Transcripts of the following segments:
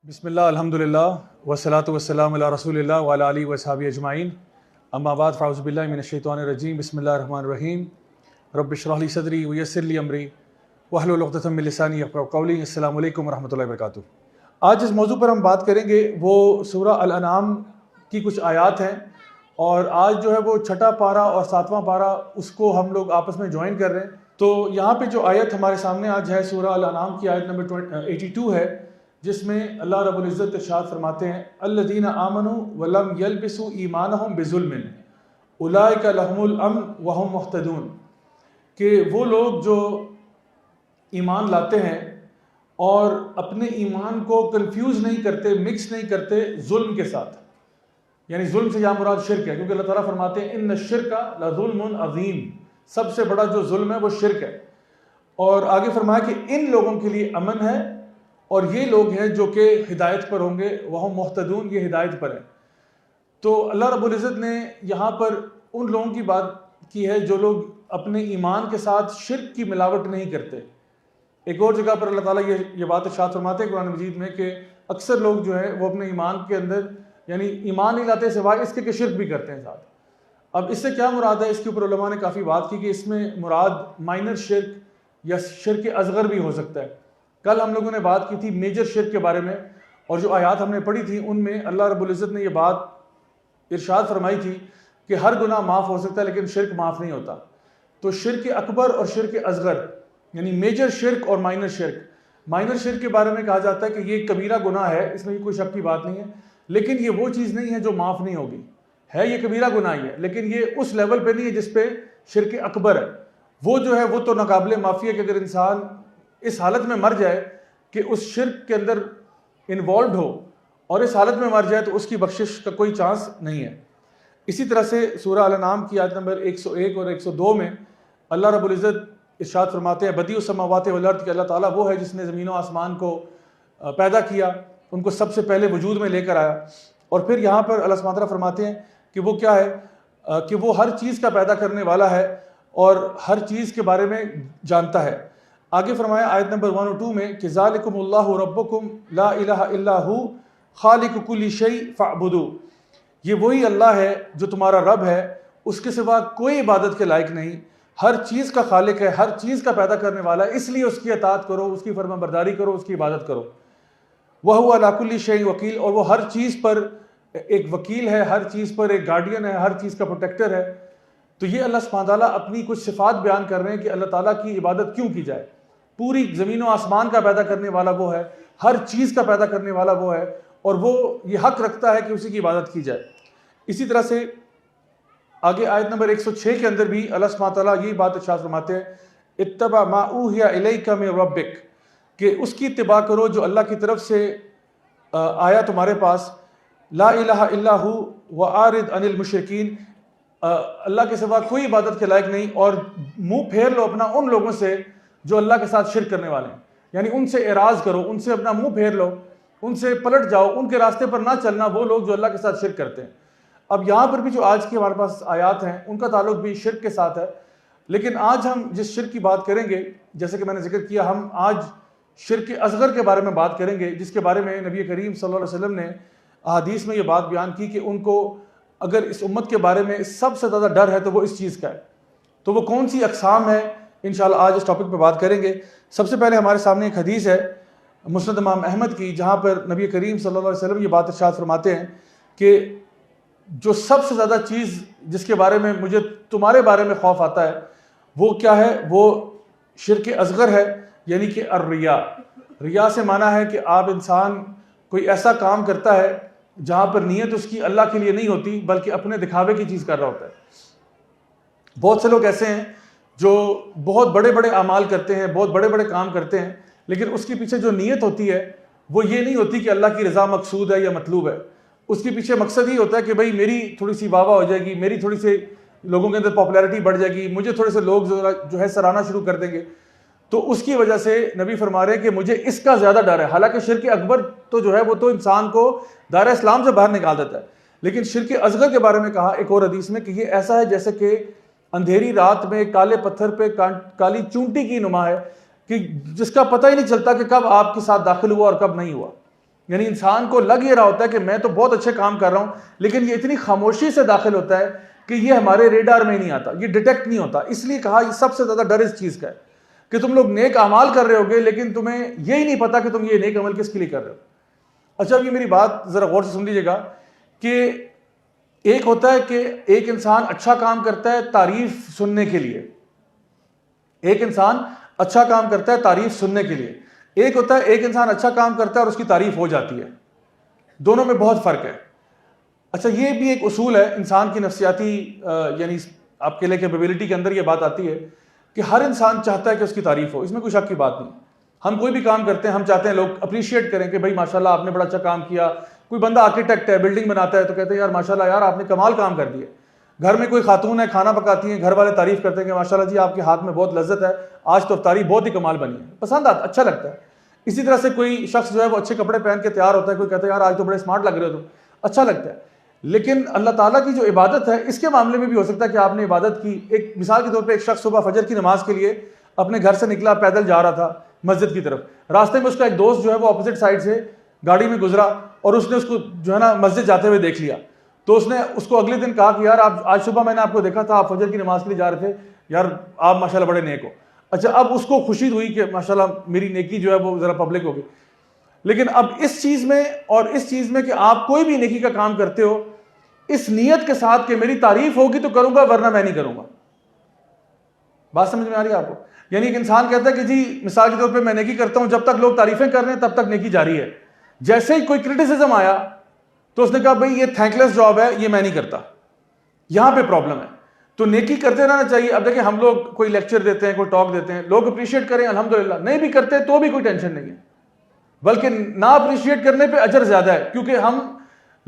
بسم اللہ الحمدللہ والصلاۃ والسلام علی رسول اللہ وعلی آلہ وصحبہ اجمعین اما بعد فاعوذ باللہ من الشیطان الرجیم بسم اللہ الرحمن الرحیم رب اشرح لی صدری ویسر لی امری واحلل عقدۃ من لسانی یفقہوا قولی۔ السلام علیکم ورحمۃ اللہ وبرکاتہ۔ آج جس موضوع پر ہم بات کریں گے وہ سورہ الانعام کی کچھ آیات ہیں، اور آج جو ہے وہ چھٹا پارہ اور ساتواں پارہ اس کو ہم لوگ آپس میں جوائن کر رہے ہیں۔ تو یہاں پہ جو آیت ہمارے سامنے آج ہے سورہ الانعام کی آیت نمبر 82 ہے، جس میں اللہ رب العزت ارشاد فرماتے ہیں الذین آمنوا ولم یلبسوا ایمانہم بظلم اولئک لہم الامن وہم مہتدون، کہ وہ لوگ جو ایمان لاتے ہیں اور اپنے ایمان کو کنفیوز نہیں کرتے، مکس نہیں کرتے ظلم کے ساتھ، یعنی ظلم سے یہاں مراد شرک ہے، کیونکہ اللہ تعالیٰ فرماتے ہیں ان الشرک لظلم عظیم، سب سے بڑا جو ظلم ہے وہ شرک ہے۔ اور آگے فرمایا کہ ان لوگوں کے لیے امن ہے، اور یہ لوگ ہیں جو کہ ہدایت پر ہوں گے، وہ محتدون، یہ ہدایت پر ہیں۔ تو اللہ رب العزت نے یہاں پر ان لوگوں کی بات کی ہے جو لوگ اپنے ایمان کے ساتھ شرک کی ملاوٹ نہیں کرتے۔ ایک اور جگہ پر اللہ تعالیٰ یہ بات ارشاد فرماتے ہیں قرآن مجید میں کہ اکثر لوگ جو ہیں وہ اپنے ایمان کے اندر یعنی ایمان نہیں لاتے سوائے اس کے کہ شرک بھی کرتے ہیں ساتھ۔ اب اس سے کیا مراد ہے، اس کے اوپر علماء نے کافی بات کی کہ اس میں مراد مائنر شرک یا شرک اصغر بھی ہو سکتا ہے۔ کل ہم لوگوں نے بات کی تھی میجر شرک کے بارے میں، اور جو آیات ہم نے پڑھی تھی ان میں اللہ رب العزت نے یہ بات ارشاد فرمائی تھی کہ ہر گناہ معاف ہو سکتا ہے لیکن شرک معاف نہیں ہوتا۔ تو شرک اکبر اور شرک اصغر یعنی میجر شرک اور مائنر شرک، مائنر شرک کے بارے میں کہا جاتا ہے کہ یہ کبیرہ گناہ ہے، اس میں کوئی شک کی بات نہیں ہے، لیکن یہ وہ چیز نہیں ہے جو معاف نہیں ہوگی، ہے یہ کبیرہ گناہ ہی ہے، لیکن یہ اس لیول پہ نہیں ہے جس پہ شرک اکبر ہے۔ وہ جو ہے وہ تو ناقابل معافی ہے کہ اگر انسان اس حالت میں مر جائے کہ اس شرک کے اندر انوالوڈ ہو اور اس حالت میں مر جائے تو اس کی بخشش کا کوئی چانس نہیں ہے۔ اسی طرح سے سورہ الانعام کی آیت نمبر 101 اور 102 میں اللہ رب العزت ارشاد فرماتے ہیں بدیع السماوات والارض، کہ اللہ تعالیٰ وہ ہے جس نے زمین و آسمان کو پیدا کیا، ان کو سب سے پہلے وجود میں لے کر آیا۔ اور پھر یہاں پر اللہ سبحانہ وتعالیٰ فرماتے ہیں کہ وہ کیا ہے کہ وہ ہر چیز کا پیدا کرنے والا ہے اور ہر چیز کے بارے میں جانتا ہے۔ آگے فرمایا آیت نمبر 102 میں کہ ذالکم اللہ ربکم لا الہ الا ہو خالق کل شیء فاعبدوا، یہ وہی اللہ ہے جو تمہارا رب ہے، اس کے سوا کوئی عبادت کے لائق نہیں، ہر چیز کا خالق ہے، ہر چیز کا پیدا کرنے والا ہے، اس لیے اس کی اطاعت کرو، اس کی فرما برداری کرو، اس کی عبادت کرو۔ وَهُوَ عَلَىٰ كُلِّ شَيْءٍ وَكِيلٌ، اور وہ ہر چیز پر ایک وکیل ہے، ہر چیز پر ایک گارڈین ہے، ہر چیز کا پروٹیکٹر ہے۔ تو یہ اللہ سبحانہ تعالیٰ اپنی کچھ صفات بیان کر رہے ہیں کہ اللہ تعالیٰ کی عبادت کیوں کی جائے۔ پوری زمین و آسمان کا پیدا کرنے والا وہ ہے، ہر چیز کا پیدا کرنے والا وہ ہے، اور وہ یہ حق رکھتا ہے کہ اسی کی عبادت کی جائے۔ اسی طرح سے آگے آیت نمبر 106 کے اندر بھی اللہ سبحانہ تعالیٰ یہی بات ارشاد فرماتے ہیں اتبع ما اوحی الیک من ربک، کہ اس کی اتباع کرو جو اللہ کی طرف سے آیا تمہارے پاس، لا الہ الا ہو وَأَعْرِضْ عَنِ الْمُشْرِكِينَ، اللہ کے سوا کوئی عبادت کے لائق نہیں، اور منہ پھیر لو اپنا ان لوگوں سے جو اللہ کے ساتھ شرک کرنے والے ہیں، یعنی ان سے اعراض کرو، ان سے اپنا منہ پھیر لو، ان سے پلٹ جاؤ، ان کے راستے پر نہ چلنا، وہ لوگ جو اللہ کے ساتھ شرک کرتے ہیں۔ اب یہاں پر بھی جو آج کی ہمارے پاس آیات ہیں ان کا تعلق بھی شرک کے ساتھ ہے، لیکن آج ہم جس شرک کی بات کریں گے، جیسے کہ میں نے ذکر کیا، ہم آج شرک اصغر کے بارے میں بات کریں گے، جس کے بارے میں نبی کریم صلی اللہ علیہ وسلم نے احادیث میں یہ بات بیان کی کہ ان کو اگر اس امت کے بارے میں سب سے زیادہ ڈر ہے تو وہ اس چیز کا ہے۔ تو وہ کون سی اقسام ہے، انشاءاللہ آج اس ٹاپک پہ بات کریں گے۔ سب سے پہلے ہمارے سامنے ایک حدیث ہے مسند امام احمد کی، جہاں پر نبی کریم صلی اللہ علیہ وسلم یہ بات ارشاد فرماتے ہیں کہ جو سب سے زیادہ چیز جس کے بارے میں مجھے تمہارے بارے میں خوف آتا ہے وہ کیا ہے، وہ شرک اصغر ہے، یعنی کہ الریا۔ ریا سے معنی ہے کہ آپ انسان کوئی ایسا کام کرتا ہے جہاں پر نیت اس کی اللہ کے لیے نہیں ہوتی بلکہ اپنے دکھاوے کی چیز کر رہا ہوتا ہے۔ بہت سے لوگ ایسے ہیں جو بہت بڑے بڑے اعمال کرتے ہیں، بہت بڑے بڑے کام کرتے ہیں، لیکن اس کے پیچھے جو نیت ہوتی ہے وہ یہ نہیں ہوتی کہ اللہ کی رضا مقصود ہے یا مطلوب ہے۔ اس کے پیچھے مقصد یہ ہوتا ہے کہ بھئی میری تھوڑی سی واہ واہ ہو جائے گی، میری تھوڑی سی لوگوں کے اندر پاپولیرٹی بڑھ جائے گی، مجھے تھوڑے سے لوگ جو ہے سراہنا شروع کر دیں گے، تو اس کی وجہ سے نبی فرما رہے ہیں کہ مجھے اس کا زیادہ ڈر ہے۔ حالانکہ شرک اکبر تو جو ہے وہ تو انسان کو دائرہ اسلام سے باہر نکال دیتا ہے، لیکن شرک اصغر کے بارے میں کہا ایک اور حدیث میں کہ یہ ایسا ہے جیسے کہ اندھیری رات میں کالے پتھر پہ کالی چونٹی کی نما ہے، کہ جس کا پتہ ہی نہیں چلتا کہ کب آپ کے ساتھ داخل ہوا اور کب نہیں ہوا۔ یعنی انسان کو لگ یہ رہا ہوتا ہے کہ میں تو بہت اچھے کام کر رہا ہوں، لیکن یہ اتنی خاموشی سے داخل ہوتا ہے کہ یہ ہمارے ریڈار میں نہیں آتا، یہ ڈیٹیکٹ نہیں ہوتا. اس لیے کہا یہ سب سے زیادہ ڈر اس چیز کا ہے کہ تم لوگ نیک اعمال کر رہے ہوگے لیکن تمہیں یہی نہیں پتا کہ تم یہ نیک عمل کس کے لیے کر رہے ہو. اچھا اب یہ میری بات ذرا غور سے سن لیجیے گا کہ ایک ہوتا ہے کہ ایک انسان اچھا کام کرتا ہے تعریف سننے کے لیے، ایک انسان اچھا کام کرتا ہے تعریف سننے کے لیے، ایک ہوتا ہے ایک انسان اچھا کام کرتا ہے اور اس کی تعریف ہو جاتی ہے. دونوں میں بہت فرق ہے. اچھا یہ بھی ایک اصول ہے انسان کی نفسیاتی یعنی آپ کے لیے کیپیبلٹی کے اندر یہ بات آتی ہے کہ ہر انسان چاہتا ہے کہ اس کی تعریف ہو، اس میں کوئی شک کی بات نہیں. ہم کوئی بھی کام کرتے ہیں ہم چاہتے ہیں لوگ اپریشیٹ کریں کہ بھائی ماشاءاللہ آپ نے بڑا اچھا کام کیا. کوئی بندہ آرکیٹیکٹ ہے، بلڈنگ بناتا ہے تو کہتے ہیں یار ماشاءاللہ یار آپ نے کمال کام کر دیا. گھر میں کوئی خاتون ہے کھانا پکاتی ہیں، گھر والے تعریف کرتے ہیں کہ ماشاءاللہ جی آپ کے ہاتھ میں بہت لذت ہے، آج تو افطاری بہت ہی کمال بنی ہے، پسند آتا، اچھا لگتا ہے. اسی طرح سے کوئی شخص جو ہے وہ اچھے کپڑے پہن کے تیار ہوتا ہے، کوئی کہتا ہے یار آج تو بڑے اسمارٹ لگ رہے ہو، تو اچھا لگتا ہے. لیکن اللہ تعالیٰ کی جو عبادت ہے اس کے معاملے میں بھی ہو سکتا ہے کہ آپ نے عبادت کی. ایک مثال کے طور پہ ایک شخص صبح فجر کی نماز کے لیے اپنے گھر سے نکلا، پیدل جا رہا تھا مسجد کی طرف. راستے میں اس کا ایک دوست جو ہے وہ اپوزٹ سائڈ سے گاڑی میں گزرا اور اس نے اس کو جو ہے نا مسجد جاتے ہوئے دیکھ لیا. تو اس نے اس کو اگلے دن کہا کہ یار آپ آج صبح میں نے آپ کو دیکھا تھا، آپ فجر کی نماز کے لیے جا رہے تھے، یار آپ ماشاءاللہ بڑے نیک ہو. اچھا اب اس کو خوشی ہوئی کہ ماشاءاللہ میری نیکی جو ہے وہ ذرا پبلک ہوگی. لیکن اب اس چیز میں اور اس چیز میں کہ آپ کوئی بھی نیکی کا کام کرتے ہو اس نیت کے ساتھ کہ میری تعریف ہوگی تو کروں گا ورنہ میں نہیں کروں گا. بات سمجھ میں آ رہی ہے آپ کو؟ یعنی ایک انسان کہتا ہے کہ جی مثال کے طور پہ میں نیکی کرتا ہوں، جب تک لوگ تعریفیں کر رہے ہیں تب تک نیکی جاری ہے. جیسے ہی کوئی کرٹیسزم آیا تو اس نے کہا بھئی یہ تھینک لیس جاب ہے، یہ میں نہیں کرتا. یہاں پہ پرابلم ہے. تو نیکی کرتے رہنا چاہیے. اب دیکھیں ہم لوگ کوئی لیکچر دیتے ہیں، کوئی ٹاک دیتے ہیں، لوگ اپریشیٹ کریں الحمدللہ، نہیں بھی کرتے تو بھی کوئی ٹینشن نہیں ہے، بلکہ نہ اپریشیٹ کرنے پہ اجر زیادہ ہے. کیونکہ ہم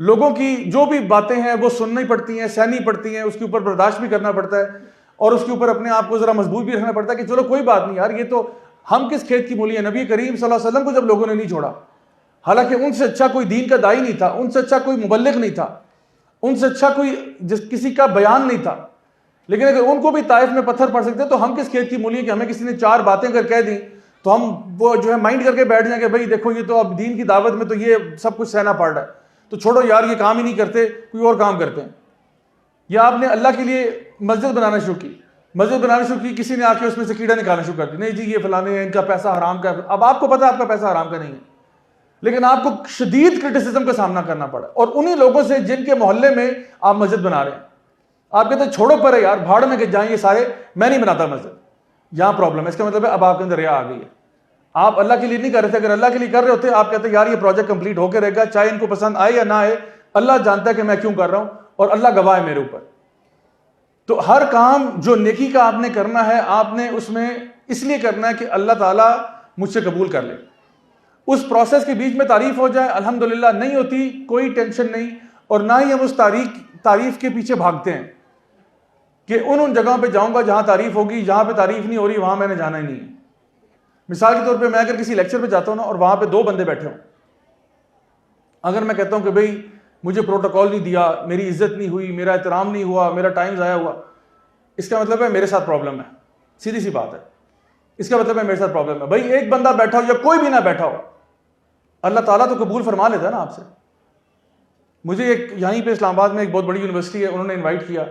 لوگوں کی جو بھی باتیں ہیں وہ سننی پڑتی ہیں، سہنی پڑتی ہیں، اس کے اوپر برداشت بھی کرنا پڑتا ہے اور اس کے اوپر اپنے آپ کو ذرا مضبوط بھی رکھنا پڑتا ہے کہ چلو کوئی بات نہیں یار، یہ تو ہم کس کھیت کی مولی ہیں. نبی کریم صلی اللہ علیہ وسلم کو جب لوگوں نے نہیں چھوڑا، حالانکہ ان سے اچھا کوئی دین کا دائی نہیں تھا، ان سے اچھا کوئی مبلغ نہیں تھا، ان سے اچھا کوئی کسی کا بیان نہیں تھا، لیکن اگر ان کو بھی طائف میں پتھر پڑ سکتے تو ہم کس کھیت کی مولی ہیں کہ ہمیں کسی نے چار باتیں اگر کہہ دیں تو ہم وہ جو ہے مائنڈ کر کے بیٹھ جائیں کہ بھائی دیکھو یہ تو اب دین کی دعوت میں تو یہ سب کچھ سہنا پڑ رہا ہے، تو چھوڑو یار یہ کام ہی نہیں کرتے، کوئی اور کام کرتے ہیں. یا آپ نے اللہ کے لیے مسجد بنانا شروع کی، مسجد بنانا شروع کی، کسی نے آ کے اس میں سے کیڑا نکالنا شروع کر دیا، نہیں جی یہ فلانے ہیں، ان کا پیسہ حرام کا ہے. اب آپ کو پتا ہے آپ کا پیسہ حرام کا نہیں ہے، لیکن آپ کو شدید کرٹیسزم کا سامنا کرنا پڑا، اور انہی لوگوں سے جن کے محلے میں آپ مسجد بنا رہے ہیں. آپ کہتے ہیں چھوڑو پر ہے یار، بھاڑ میں کہ جائیں یہ سارے، میں نہیں بناتا مسجد. یہاں پرابلم ہے. اس کا مطلب ہے اب آپ کے اندر ریا آ گئی ہے. آپ اللہ کے لیے نہیں کر رہے تھے. اگر اللہ کے لیے کر رہے ہوتے آپ کہتے ہیں یار یہ پروجیکٹ کمپلیٹ ہو کے رہے گا، چاہے ان کو پسند آئے یا نہ آئے، اللہ جانتا ہے کہ میں کیوں کر رہا ہوں اور اللہ گواہ ہے میرے اوپر. تو ہر کام جو نیکی کا آپ نے کرنا ہے، آپ نے اس میں اس لیے کرنا ہے کہ اللہ تعالیٰ مجھ سے قبول کر لے. اس پروسیس کے بیچ میں تعریف ہو جائے الحمدللہ، نہیں ہوتی کوئی ٹینشن نہیں. اور نہ ہی ہم اس تعریف کے پیچھے بھاگتے ہیں کہ ان جگہوں پہ جاؤں گا جہاں تعریف ہوگی، جہاں پہ تعریف نہیں ہو رہی وہاں میں نے جانا ہی نہیں ہے. مثال کے طور پہ میں اگر کسی لیکچر پہ جاتا ہوں نا اور وہاں پہ دو بندے بیٹھے ہوں، اگر میں کہتا ہوں کہ بھئی مجھے پروٹوکول نہیں دیا، میری عزت نہیں ہوئی، میرا احترام نہیں ہوا، میرا ٹائم ضائع ہوا، اس کا مطلب ہے میرے ساتھ پرابلم ہے. سیدھی سی بات ہے، اس کا مطلب ہے میرے ساتھ پرابلم ہے. بھائی ایک بندہ بیٹھا ہو یا کوئی بھی نہ بیٹھا ہو، اللہ تعالیٰ تو قبول فرما لیتا ہے نا آپ سے. مجھے ایک یہیں پہ اسلام آباد میں ایک بہت بڑی یونیورسٹی ہے، انہوں نے انوائٹ کیا،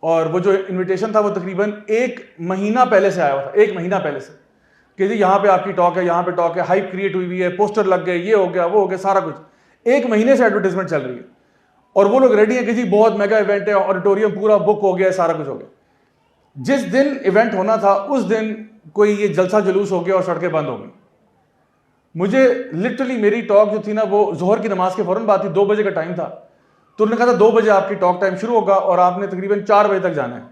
اور وہ جو انویٹیشن تھا وہ تقریباً 1 مہینہ پہلے سے آیا ہوا تھا، 1 مہینہ پہلے سے، کہ جی یہاں پہ آپ کی ٹاک ہے، یہاں پہ ٹاک ہے، ہائپ کریٹ ہوئی ہوئی ہے، پوسٹر لگ گئے، یہ ہو گیا وہ ہو گیا، سارا کچھ 1 مہینے سے ایڈورٹیزمنٹ چل رہی ہے. اور وہ لوگ ریڈی ہیں کہ جی بہت میگا ایونٹ ہے، آڈیٹوریم پورا بک ہو گیا، سارا کچھ ہو گیا. جس دن ایونٹ ہونا تھا اس دن کوئی یہ جلسہ جلوس ہو گیا اور سڑکیں بند ہو گئی. مجھے لٹرلی میری ٹاک جو تھی نا وہ ظہر کی نماز کے فوراً بعد تھی، 2 بجے کا ٹائم تھا. تو انہوں نے کہا تھا 2 بجے آپ کی ٹاک ٹائم شروع ہوگا اور آپ نے تقریباً 4 بجے تک جانا ہے.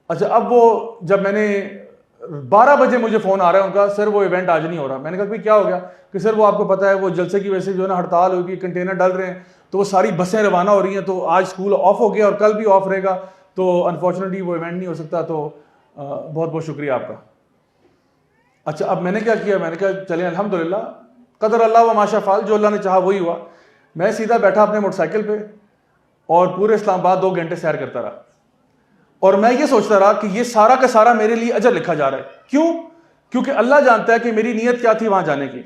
اچھا اب وہ جب میں نے 12 بجے مجھے فون آ رہا ہے ان کا، سر وہ ایونٹ آج نہیں ہو رہا. میں نے کہا بھائی کیا ہو گیا؟ کہ سر وہ آپ کو پتہ ہے وہ جلسے کی وجہ سے جو ہے نا ہڑتال ہوگی، کنٹینر ڈل رہے ہیں، تو وہ ساری بسیں روانہ ہو رہی ہیں، تو آج اسکول آف ہو گیا اور کل بھی آف رہے گا، تو انفارچونیٹلی وہ ایونٹ نہیں ہو سکتا. تو بہت بہت شکریہ آپ کا. اچھا اب میں نے کیا کیا؟ میں نے کہا چلیں الحمدللہ قدر اللہ و ما شاء فعل، جو اللہ نے چاہا وہی ہوا. میں سیدھا بیٹھا اپنے موٹر سائیکل پہ اور پورے اسلام آباد 2 گھنٹے سیر کرتا رہا. اور میں یہ سوچتا رہا کہ یہ سارا کا سارا میرے لیے اجر لکھا جا رہا ہے. کیوں؟ کیونکہ اللہ جانتا ہے کہ میری نیت کیا تھی وہاں جانے کی.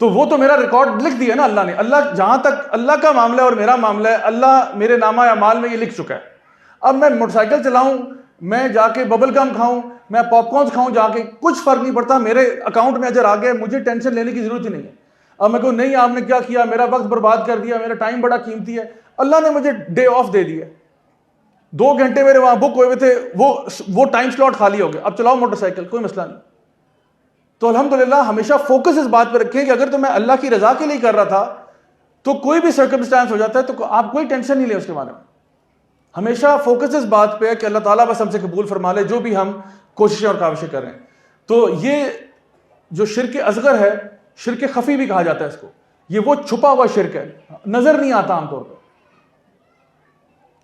تو وہ تو میرا ریکارڈ لکھ دیا نا اللہ نے. اللہ جہاں تک اللہ کا معاملہ ہے اور میرا معاملہ ہے, اللہ میرے نامہ اعمال میں یہ لکھ چکا ہے. اب میں موٹر سائیکل چلاؤں, میں جا کے ببل گم کھاؤں, میں پاپ کارنس کھاؤں جا کے, کچھ فرق نہیں پڑتا, میرے اکاؤنٹ میں اجر آ گیا, مجھے ٹینشن لینے کی ضرورت ہی نہیں ہے. اب میں کہوں نہیں آپ نے کیا کیا, میرا وقت برباد کر دیا, میرا ٹائم بڑا قیمتی ہے, اللہ نے مجھے ڈے آف دے دیا, 2 گھنٹے میرے وہاں بک ہوئے تھے, وہ ٹائم سلاٹ خالی ہو گیا, اب چلاؤ موٹر سائیکل, کوئی مسئلہ نہیں. تو الحمدللہ ہمیشہ فوکس اس بات پہ رکھیں کہ اگر تو میں اللہ کی رضا کے لیے کر رہا تھا تو کوئی بھی سرکمسٹانس ہو جاتا ہے تو آپ کوئی ٹینشن نہیں لیں اس کے بارے میں. ہمیشہ فوکس اس بات پہ ہے کہ اللہ تعالیٰ بس ہم سے قبول فرما لے جو بھی ہم کوششیں اور کاوشیں کر رہے ہیں. تو یہ جو شرک اصغر ہے, شرک خفی بھی کہا جاتا ہے اس کو, یہ وہ چھپا ہوا شرک ہے, نظر نہیں آتا, عام طور پہ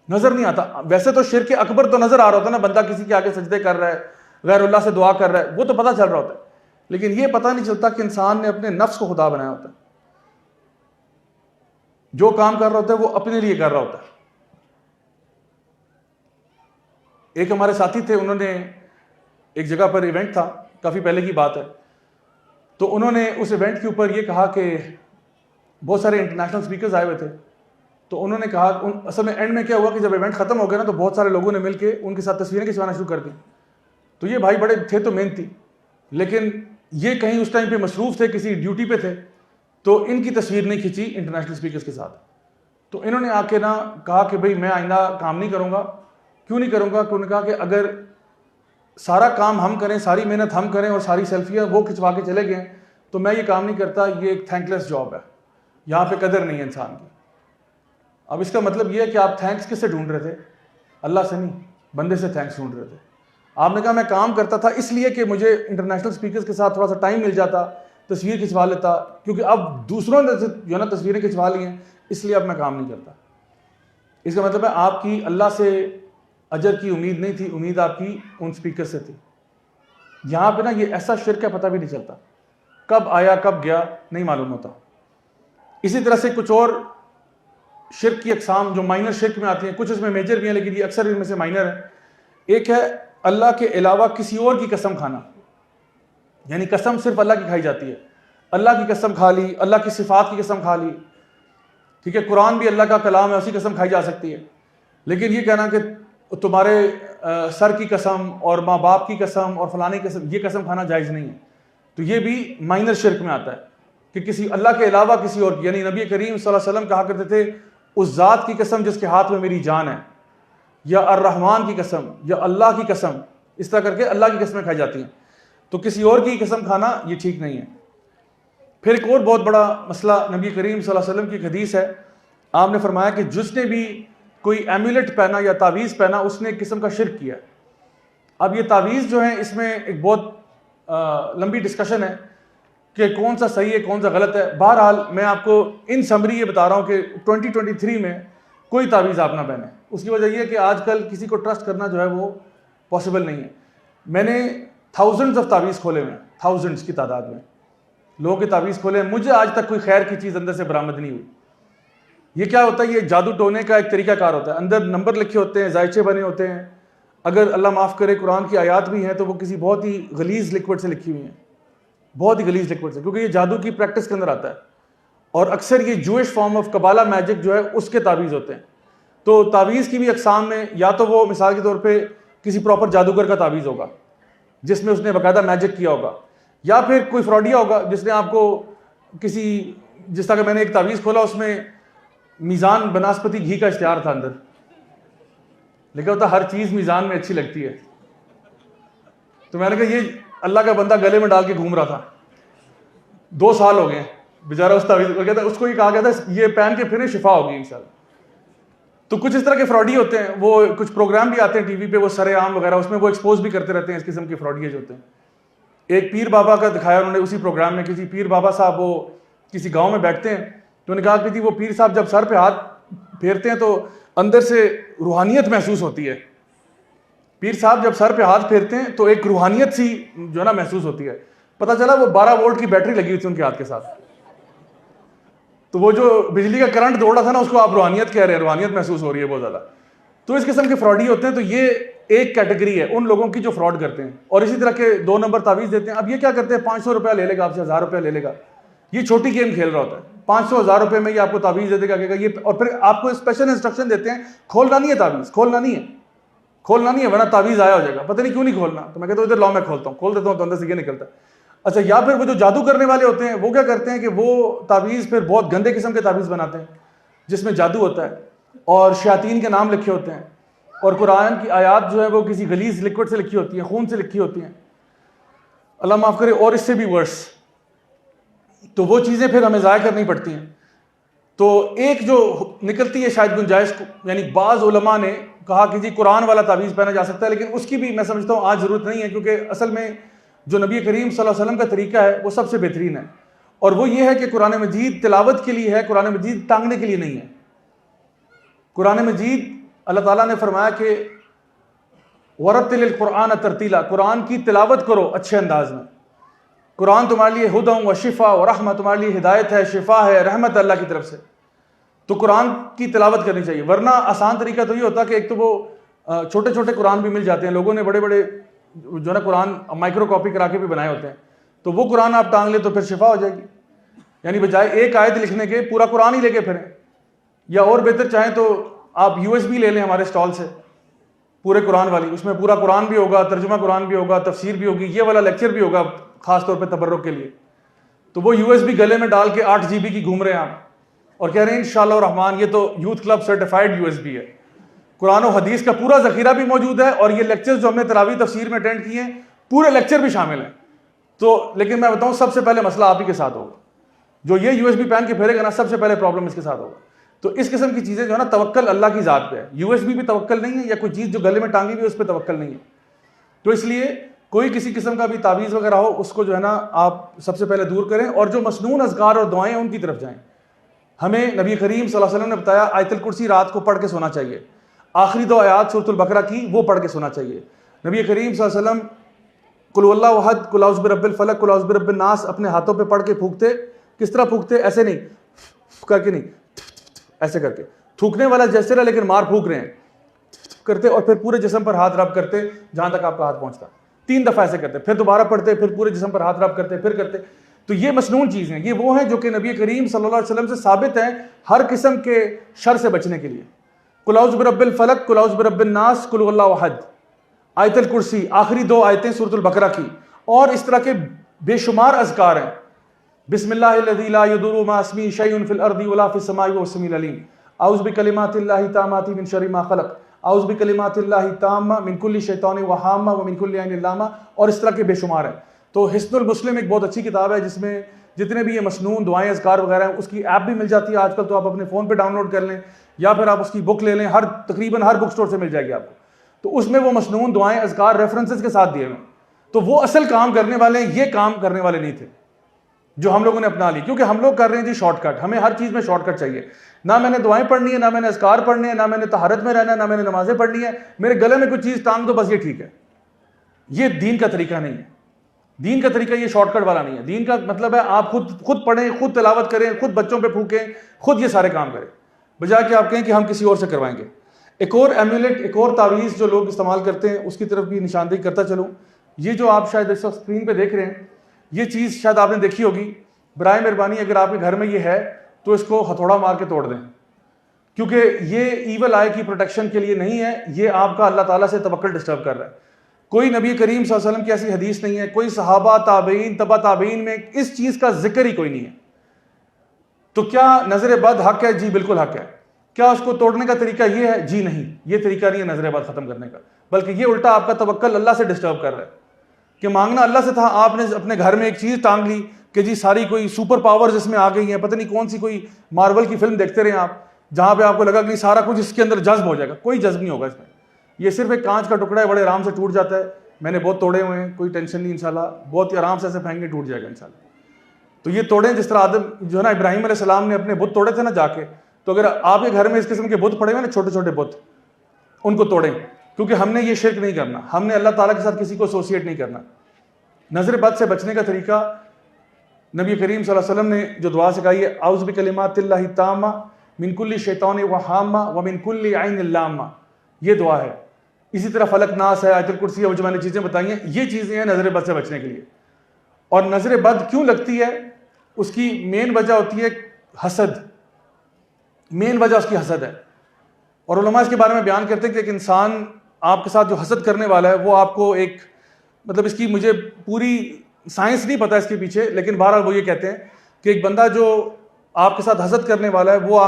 نظر نہیں آتا. ویسے تو شرک اکبر تو نظر آ رہا ہوتا ہے نا, بندہ کسی کے آگے سجدے کر رہا ہے, غیر اللہ سے دعا کر رہا ہے, وہ تو پتہ چل رہا ہوتا ہے, لیکن یہ پتہ نہیں چلتا کہ انسان نے اپنے نفس کو خدا بنایا ہوتا ہے. جو کام کر رہا ہوتا ہے وہ اپنے لیے کر رہا ہوتا ہے. ایک ہمارے ساتھی تھے, انہوں نے ایک جگہ پر ایونٹ تھا, کافی پہلے کی بات ہے, تو انہوں نے اس ایونٹ کے اوپر یہ کہا کہ بہت سارے انٹرنیشنل اسپیکرز آئے ہوئے تھے, تو انہوں نے کہا, اصل میں اینڈ میں کیا ہوا کہ جب ایونٹ ختم ہو گیا نا تو بہت سارے لوگوں نے مل کے ان کے ساتھ تصویریں کھنچوانا شروع کر دی. تو یہ بھائی بڑے تھے تو محنتی, لیکن یہ کہیں اس ٹائم پہ مصروف تھے, کسی ڈیوٹی پہ تھے, تو ان کی تصویر نہیں کھینچی انٹرنیشنل اسپیکرز کے ساتھ. تو انہوں نے آ کے نا کہا کہ بھئی میں آئندہ کام نہیں کروں گا. کیوں نہیں کروں گا؟ کہ انہوں نے کہا کہ اگر سارا کام ہم کریں, ساری محنت ہم کریں اور ساری سیلفیاں وہ کھنچوا کے چلے گئے تو میں یہ کام نہیں کرتا, یہ ایک تھینک لیس جاب ہے, یہاں پہ قدر نہیں ہے انسان کی. اب اس کا مطلب یہ ہے کہ آپ تھینکس کس سے ڈھونڈ رہے تھے؟ اللہ سے نہیں, بندے سے تھینکس ڈھونڈ رہے تھے. آپ نے کہا میں کام کرتا تھا اس لیے کہ مجھے انٹرنیشنل اسپیکرز کے ساتھ تھوڑا سا ٹائم مل جاتا, تصویر کھنچوا لیتا, کیونکہ اب دوسروں نے جو ہے نا تصویریں کھنچوا لی ہیں, اس لیے اب میں کام نہیں کرتا. اس کا مطلب ہے آپ کی اللہ سے اجر کی امید نہیں تھی, امید آپ کی ان اسپیکر سے تھی. یہاں پہ نا یہ ایسا شرک ہے, پتہ بھی نہیں چلتا کب آیا کب گیا, نہیں معلوم ہوتا. اسی طرح سے کچھ اور شرک کی اقسام جو مائنر شرک میں آتی ہیں, کچھ اس میں میجر بھی ہیں لیکن یہ اکثر ان میں سے مائنر ہے. ایک ہے اللہ کے علاوہ کسی اور کی قسم کھانا, یعنی قسم صرف اللہ کی کھائی جاتی ہے. اللہ کی قسم کھا لی, اللہ کی صفات کی قسم کھا لی, ٹھیک ہے, قرآن بھی اللہ کا کلام ہے, اسی قسم کھائی جا سکتی ہے. لیکن یہ کہنا کہ تمہارے سر کی قسم اور ماں باپ کی قسم اور فلانے کی قسم, یہ قسم کھانا جائز نہیں ہے. تو یہ بھی مائنر شرک میں آتا ہے کہ کسی اللہ کے علاوہ کسی اور کی, یعنی نبی کریم صلی اللہ علیہ وسلم کہا کرتے تھے اس ذات کی قسم جس کے ہاتھ میں میری جان ہے, یا الرحمن کی قسم, یا اللہ کی قسم, اس طرح کر کے اللہ کی قسمیں کھائی جاتی ہیں. تو کسی اور کی قسم کھانا یہ ٹھیک نہیں ہے. پھر ایک اور بہت بڑا مسئلہ, نبی کریم صلی اللہ علیہ وسلم کی ایک حدیث ہے, آپ نے فرمایا کہ جس نے بھی کوئی ایمولیٹ پہنا یا تعویذ پہنا اس نے ایک قسم کا شرک کیا. اب یہ تعویذ جو ہیں اس میں ایک بہت لمبی ڈسکشن ہے کہ کون سا صحیح ہے کون سا غلط ہے. بہرحال میں آپ کو ان سمری یہ بتا رہا ہوں کہ 2023 میں کوئی تعویذ آپ نہ پہنیں. اس کی وجہ یہ ہے کہ آج کل کسی کو ٹرسٹ کرنا جو ہے وہ پاسبل نہیں ہے. میں نے تھاؤزنڈز آف تعویذ کھولے ہوئے ہیں, تھاؤزنڈز کی تعداد میں لوگوں کے تعویذ کھولے ہیں, مجھے آج تک کوئی خیر کی چیز اندر سے برآمد نہیں ہوئی. یہ کیا ہوتا ہے؟ یہ جادو ٹونے کا ایک طریقہ کار ہوتا ہے. اندر نمبر لکھے ہوتے ہیں, زائچے بنے ہوتے ہیں, اگر اللہ معاف کرے قرآن کی آیات بھی ہیں تو وہ کسی بہت ہی غلیظ لکوڈ سے لکھی ہوئی ہیں, بہت ہی غلیظ لکوڈ سے, کیونکہ یہ جادو کی پریکٹس کے اندر آتا ہے. اور اکثر یہ جوئش فارم آف قبالہ میجک جو ہے اس کے تعویذ ہوتے ہیں. تو تعویذ کی بھی اقسام میں یا تو وہ مثال کے طور پہ کسی پراپر جادوگر کا تعویذ ہوگا جس میں اس نے باقاعدہ میجک کیا ہوگا, یا پھر کوئی فراڈیا ہوگا جس نے آپ کو کسی, جس طرح کہ میں نے ایک تعویذ کھولا اس میں میزان بناسپتی گھی کا اشتہار تھا اندر, لیکن ہوتا ہر چیز میزان میں اچھی لگتی ہے. تو میں نے کہا یہ اللہ کا بندہ گلے میں ڈال کے گھوم رہا تھا, 2 سال ہو گئے بیچارہ اس تعویذ کو, کہتا اس کو یہ کہا گیا تھا یہ پہن کے پھر شفا ہوگی انشاءاللہ. تو کچھ اس طرح کے فراڈی ہوتے ہیں, وہ کچھ پروگرام بھی آتے ہیں ٹی وی پہ, وہ سر عام وغیرہ, اس میں وہ ایکسپوز بھی کرتے رہتے ہیں اس قسم کے فراڈیے جو ہوتے ہیں. ایک پیر بابا کا دکھایا انہوں نے اسی پروگرام میں, کسی پیر بابا صاحب وہ کسی گاؤں میں بیٹھتے ہیں, تو انہوں نے کہا کہ جی وہ پیر صاحب جب سر پہ ہاتھ پھیرتے ہیں تو اندر سے روحانیت محسوس ہوتی ہے. پیر صاحب جب سر پہ ہاتھ پھیرتے ہیں تو ایک روحانیت سی جو ہے نا محسوس ہوتی ہے. پتہ چلا وہ 12 وولٹ کی بیٹری لگی ہوئی تھی ان کے ہاتھ کے ساتھ, تو وہ جو بجلی کا کرنٹ دوڑ رہا تھا نا اس کو آپ روحانیت کہہ رہے ہیں, روحانیت محسوس ہو رہی ہے بہت زیادہ. تو اس قسم کے فراڈی ہوتے ہیں. تو یہ ایک کیٹیگری ہے ان لوگوں کی جو فراڈ کرتے ہیں, اور اسی طرح کے 2 نمبر تعویذ دیتے ہیں. اب یہ کیا کرتے ہیں, 500 روپیہ لے لے گا آپ سے, 1000 روپیہ لے لے گا, یہ چھوٹی گیم کھیل رہا ہوتا ہے. 500,000 روپے میں یہ آپ کو تعویذ دے دے گا کہ یہ, اور پھر آپ کو اسپیشل انسٹرکشن دیتے ہیں کھولنا نہیں ہے تعویذ, کھولنا نہیں ہے ورنہ تعویذ آیا ہو جائے گا. پتہ نہیں کیوں نہیں کھولنا, تو میں کہتا ہوں ادھر لاؤ میں کھولتا ہوں, کھول دیتا ہوں تو اندر سے یہ نکلتا ہے. اچھا, یا پھر وہ جو جادو کرنے والے ہوتے ہیں وہ کیا کرتے ہیں کہ وہ تعویذ پھر بہت گندے قسم کے تعویذ بناتے ہیں جس میں جادو ہوتا ہے اور شیاطین کے نام لکھے ہوتے ہیں اور قرآن کی آیات جو ہے وہ کسی غلیظ لکوڈ سے لکھی ہوتی ہیں, خون سے لکھی ہوتی ہیں, اللہ معاف کرے, اور اس سے بھی ورس. تو وہ چیزیں پھر ہمیں ضائع کرنی پڑتی ہیں. تو ایک جو نکلتی ہے شاید گنجائش, یعنی بعض علماء نے کہا کہ جی قرآن والا تعویذ پہنا جا سکتا ہے, لیکن اس کی بھی میں سمجھتا ہوں آج ضرورت نہیں ہے, کیونکہ اصل میں جو نبی کریم صلی اللہ علیہ وسلم کا طریقہ ہے وہ سب سے بہترین ہے, اور وہ یہ ہے کہ قرآن مجید تلاوت کے لیے ہے, قرآن مجید ٹانگنے کے لیے نہیں ہے. قرآن مجید اللہ تعالیٰ نے فرمایا کہ وَرَتِّلِ الْقُرْآنَ تَرْتِیلًا, قرآن کی تلاوت کرو اچھے انداز میں. قرآن تمہارے لیے ہدی و شفا و رحمت, تمہارے لیے ہدایت ہے, شفا ہے, رحمت اللہ کی طرف سے. تو قرآن کی تلاوت کرنی چاہیے, ورنہ آسان طریقہ تو یہ ہوتا کہ ایک تو وہ چھوٹے چھوٹے قرآن بھی مل جاتے ہیں, لوگوں نے بڑے بڑے جو ہے نا قرآن مائکرو کاپی کرا کے بھی بنائے ہوتے ہیں, تو وہ قرآن آپ ٹانگ لیں تو پھر شفا ہو جائے گی. یعنی بجائے ایک آیت لکھنے کے پورا قرآن ہی لے کے پھریں, یا اور بہتر چاہیں تو آپ USB لے لیں ہمارے اسٹال سے پورے قرآن والی, اس میں پورا قرآن بھی ہوگا, ترجمہ قرآن بھی ہوگا, تفسیر بھی ہوگی, یہ والا لیکچر بھی ہوگا خاص طور پہ تبرک کے لیے. تو وہ USB گلے میں ڈال کے 8 GB کی گھوم رہے ہیں آپ اور کہہ رہے ہیں انشاءاللہ الرحمن یہ تو یوتھ کلب سرٹیفائڈ USB ہے. قرآن و حدیث کا پورا ذخیرہ بھی موجود ہے, اور یہ لیکچر جو ہم نے تراویح تفسیر میں اٹینڈ کیے ہیں پورے لیکچر بھی شامل ہیں. تو لیکن میں بتاؤں سب سے پہلے مسئلہ آپ ہی کے ساتھ ہوگا, جو یہ USB پہن کے پھیرے گا نا سب سے پہلے پرابلم اس کے ساتھ ہوگا. تو اس قسم کی چیزیں جو ہے نا توکل اللہ کی ذات پہ ہے, USB بھی توکل نہیں ہے, یا کوئی چیز جو گلے میں ٹانگی ہوئی ہے اس پہ توکل نہیں ہے. تو اس لیے کوئی کسی قسم کا بھی تعویذ وغیرہ ہو اس کو جو ہے نا آپ سب سے پہلے دور کریں, اور جو مسنون اذکار اور دعائیں ہیں ان کی طرف جائیں. ہمیں نبی کریم صلی اللہ علیہ وسلم نے بتایا آیت الکرسی رات کو پڑھ کے سونا چاہیے, آخری 2 آیات سورۃ البقرہ کی وہ پڑھ کے سونا چاہیے. نبی کریم صلی اللہ علیہ وسلم قل اللہ احد, قل اعوذ برب الفلق, قل اعوذ برب الناس اپنے ہاتھوں پہ پڑھ کے پھونکتے. کس طرح پھونکتے؟ ایسے نہیں کر کے, نہیں ایسے کر کے, تھوکنے والا جیسے رہا لیکن مار پھونک رہے ہیں کرتے, اور پھر پورے جسم پر ہاتھ رب کرتے جہاں تک آپ کا ہاتھ پہنچتا. 3 دفعہ ایسے کرتے, پھر دوبارہ پڑھتے, پھر پورے جسم پر ہاتھ رب کرتے, پھر کرتے. تو یہ مسنون چیز ہیں, یہ وہ ہیں جو کہ نبی کریم صلی اللہ علیہ وسلم سے ثابت ہیں ہر قسم کے شر سے بچنے کے لیے. قل اعوذ برب الفلق, قل اعوذ برب الناس, قل اللہ احد, آیت الکرسی, آخری 2 آیتیں سورۃ البقرہ کی, اور اس طرح کے بے شمار اذکار ہیں. بسم اللہ الذی لا یضر مع اسمہ شیء فی الارض ولا فی السماء وهو السمیع العلیم, اعوذ بکلمات اللہ التامات من شر ما خلق, اعوذ بکلمات اللہ التامہ من کل شیطان وہامہ ومن کل عین لامہ, اور اس طرح کے بے شمار ہیں. تو حصن المسلم ایک بہت اچھی کتاب ہے جس میں جتنے بھی یہ مسنون دعائیں اذکار وغیرہ ہیں, اس کی ایپ بھی مل جاتی ہے آج کل, تو آپ اپنے فون پہ ڈاؤن لوڈ کر لیں, یا پھر آپ اس کی بک لے لیں, تقریباً ہر بک سٹور سے مل جائے گی آپ کو. تو اس میں وہ مسنون دعائیں اذکار ریفرنسز کے ساتھ دیے ہوئے ہیں. تو وہ اصل کام کرنے والے ہیں, یہ کام کرنے والے نہیں تھے جو ہم لوگوں نے اپنا لی, کیونکہ ہم لوگ کر رہے ہیں جی شارٹ کٹ. ہمیں ہر چیز میں شارٹ کٹ چاہیے, نہ میں نے دعائیں پڑھنی ہے, نہ میں نے اذکار پڑھنے ہیں, نہ میں نے طہارت میں رہنا ہے, نہ میں نے نمازیں پڑھنی ہے, میرے گلے میں کوئی چیز ٹانگ دو بس یہ ٹھیک ہے. یہ دین کا طریقہ نہیں ہے. دین کا طریقہ یہ شارٹ کٹ والا نہیں ہے. دین کا مطلب ہے آپ خود پڑھیں, خود تلاوت کریں, خود بچوں پہ پھونکیں, خود یہ سارے کام کریں, بجائے کہ آپ کہیں کہ ہم کسی اور سے کروائیں گے. ایک اور ایمولیٹ, ایک اور تعویذ جو لوگ استعمال کرتے ہیں اس کی طرف بھی نشاندہی کرتا چلوں. یہ جو آپ شاید اس وقت اسکرین پہ دیکھ رہے ہیں, یہ چیز شاید آپ نے دیکھی ہوگی. برائے مہربانی اگر آپ کے گھر میں یہ ہے تو اس کو ہتھوڑا مار کے توڑ دیں, کیونکہ یہ ایول آئی کی پروٹیکشن کے لیے نہیں ہے, یہ آپ کا اللہ تعالیٰ سے توکل ڈسٹرب کر رہا ہے. کوئی نبی کریم صلی اللہ علیہ وسلم کی ایسی حدیث نہیں ہے, کوئی صحابہ تابعین تبع تابعین میں اس چیز کا ذکر ہی کوئی نہیں ہے. تو کیا نظر بد حق ہے؟ جی بالکل حق ہے. کیا اس کو توڑنے کا طریقہ یہ ہے؟ جی نہیں, یہ طریقہ نہیں ہے نظر بد ختم کرنے کا, بلکہ یہ الٹا آپ کا توکل اللہ سے ڈسٹرب کر رہا ہے. کہ مانگنا اللہ سے تھا, آپ نے اپنے گھر میں ایک چیز ٹانگ لی کہ جی ساری کوئی سپر پاورز اس میں آ گئی ہیں, پتہ نہیں کون سی کوئی مارول کی فلم دیکھتے رہے آپ, جہاں پہ آپ کو لگا کہ سارا کچھ اس کے اندر جذب ہو جائے گا. کوئی جذب نہیں ہوگا اس میں. یہ صرف ایک کانچ کا ٹکڑا ہے, بڑے آرام سے ٹوٹ جاتا ہے. میں نے بہت توڑے ہوئے ہیں, کوئی ٹینشن نہیں انشاءاللہ, بہت ہی آرام سے ایسے پھینک کے ٹوٹ جائے گا انشاءاللہ. تو یہ توڑیں جس طرح آدم جو ہے نا ابراہیم علیہ السلام نے اپنے بت توڑے تھے نا جا کے, تو اگر آپ کے گھر میں اس قسم کے بت پڑے ہوئے نا چھوٹے چھوٹے بت, ان کو توڑیں, کیونکہ ہم نے یہ شرک نہیں کرنا, ہم نے اللہ تعالیٰ کے ساتھ کسی کو ایسوسیٹ نہیں کرنا. نظر بد سے بچنے کا طریقہ نبی کریم صلی اللہ علیہ وسلم نے جو دعا سکھائی ہے, اعوذ بکلمات اللہ التامہ من کل شیطان وہامہ ومن کل عین لامہ, یہ دعا ہے. اسی طرح فلق ناس ہے, آیت الکرسی ہے, وہ جو میں نے چیزیں بتائی ہیں, یہ چیزیں ہیں نظر بد سے بچنے کے لیے. اور نظر بد کیوں لگتی ہے؟ اس کی مین وجہ ہوتی ہے حسد، مین وجہ اس کی حسد ہے. اور علماء اس کے بارے میں بیان کرتے ہیں کہ ایک انسان آپ کے ساتھ جو حسد کرنے والا ہے وہ آپ کو ایک مطلب اس کی مجھے پوری سائنس نہیں پتہ اس کے پیچھے، لیکن بہرحال وہ یہ کہتے ہیں کہ ایک بندہ جو آپ کے ساتھ حسد کرنے والا ہے وہ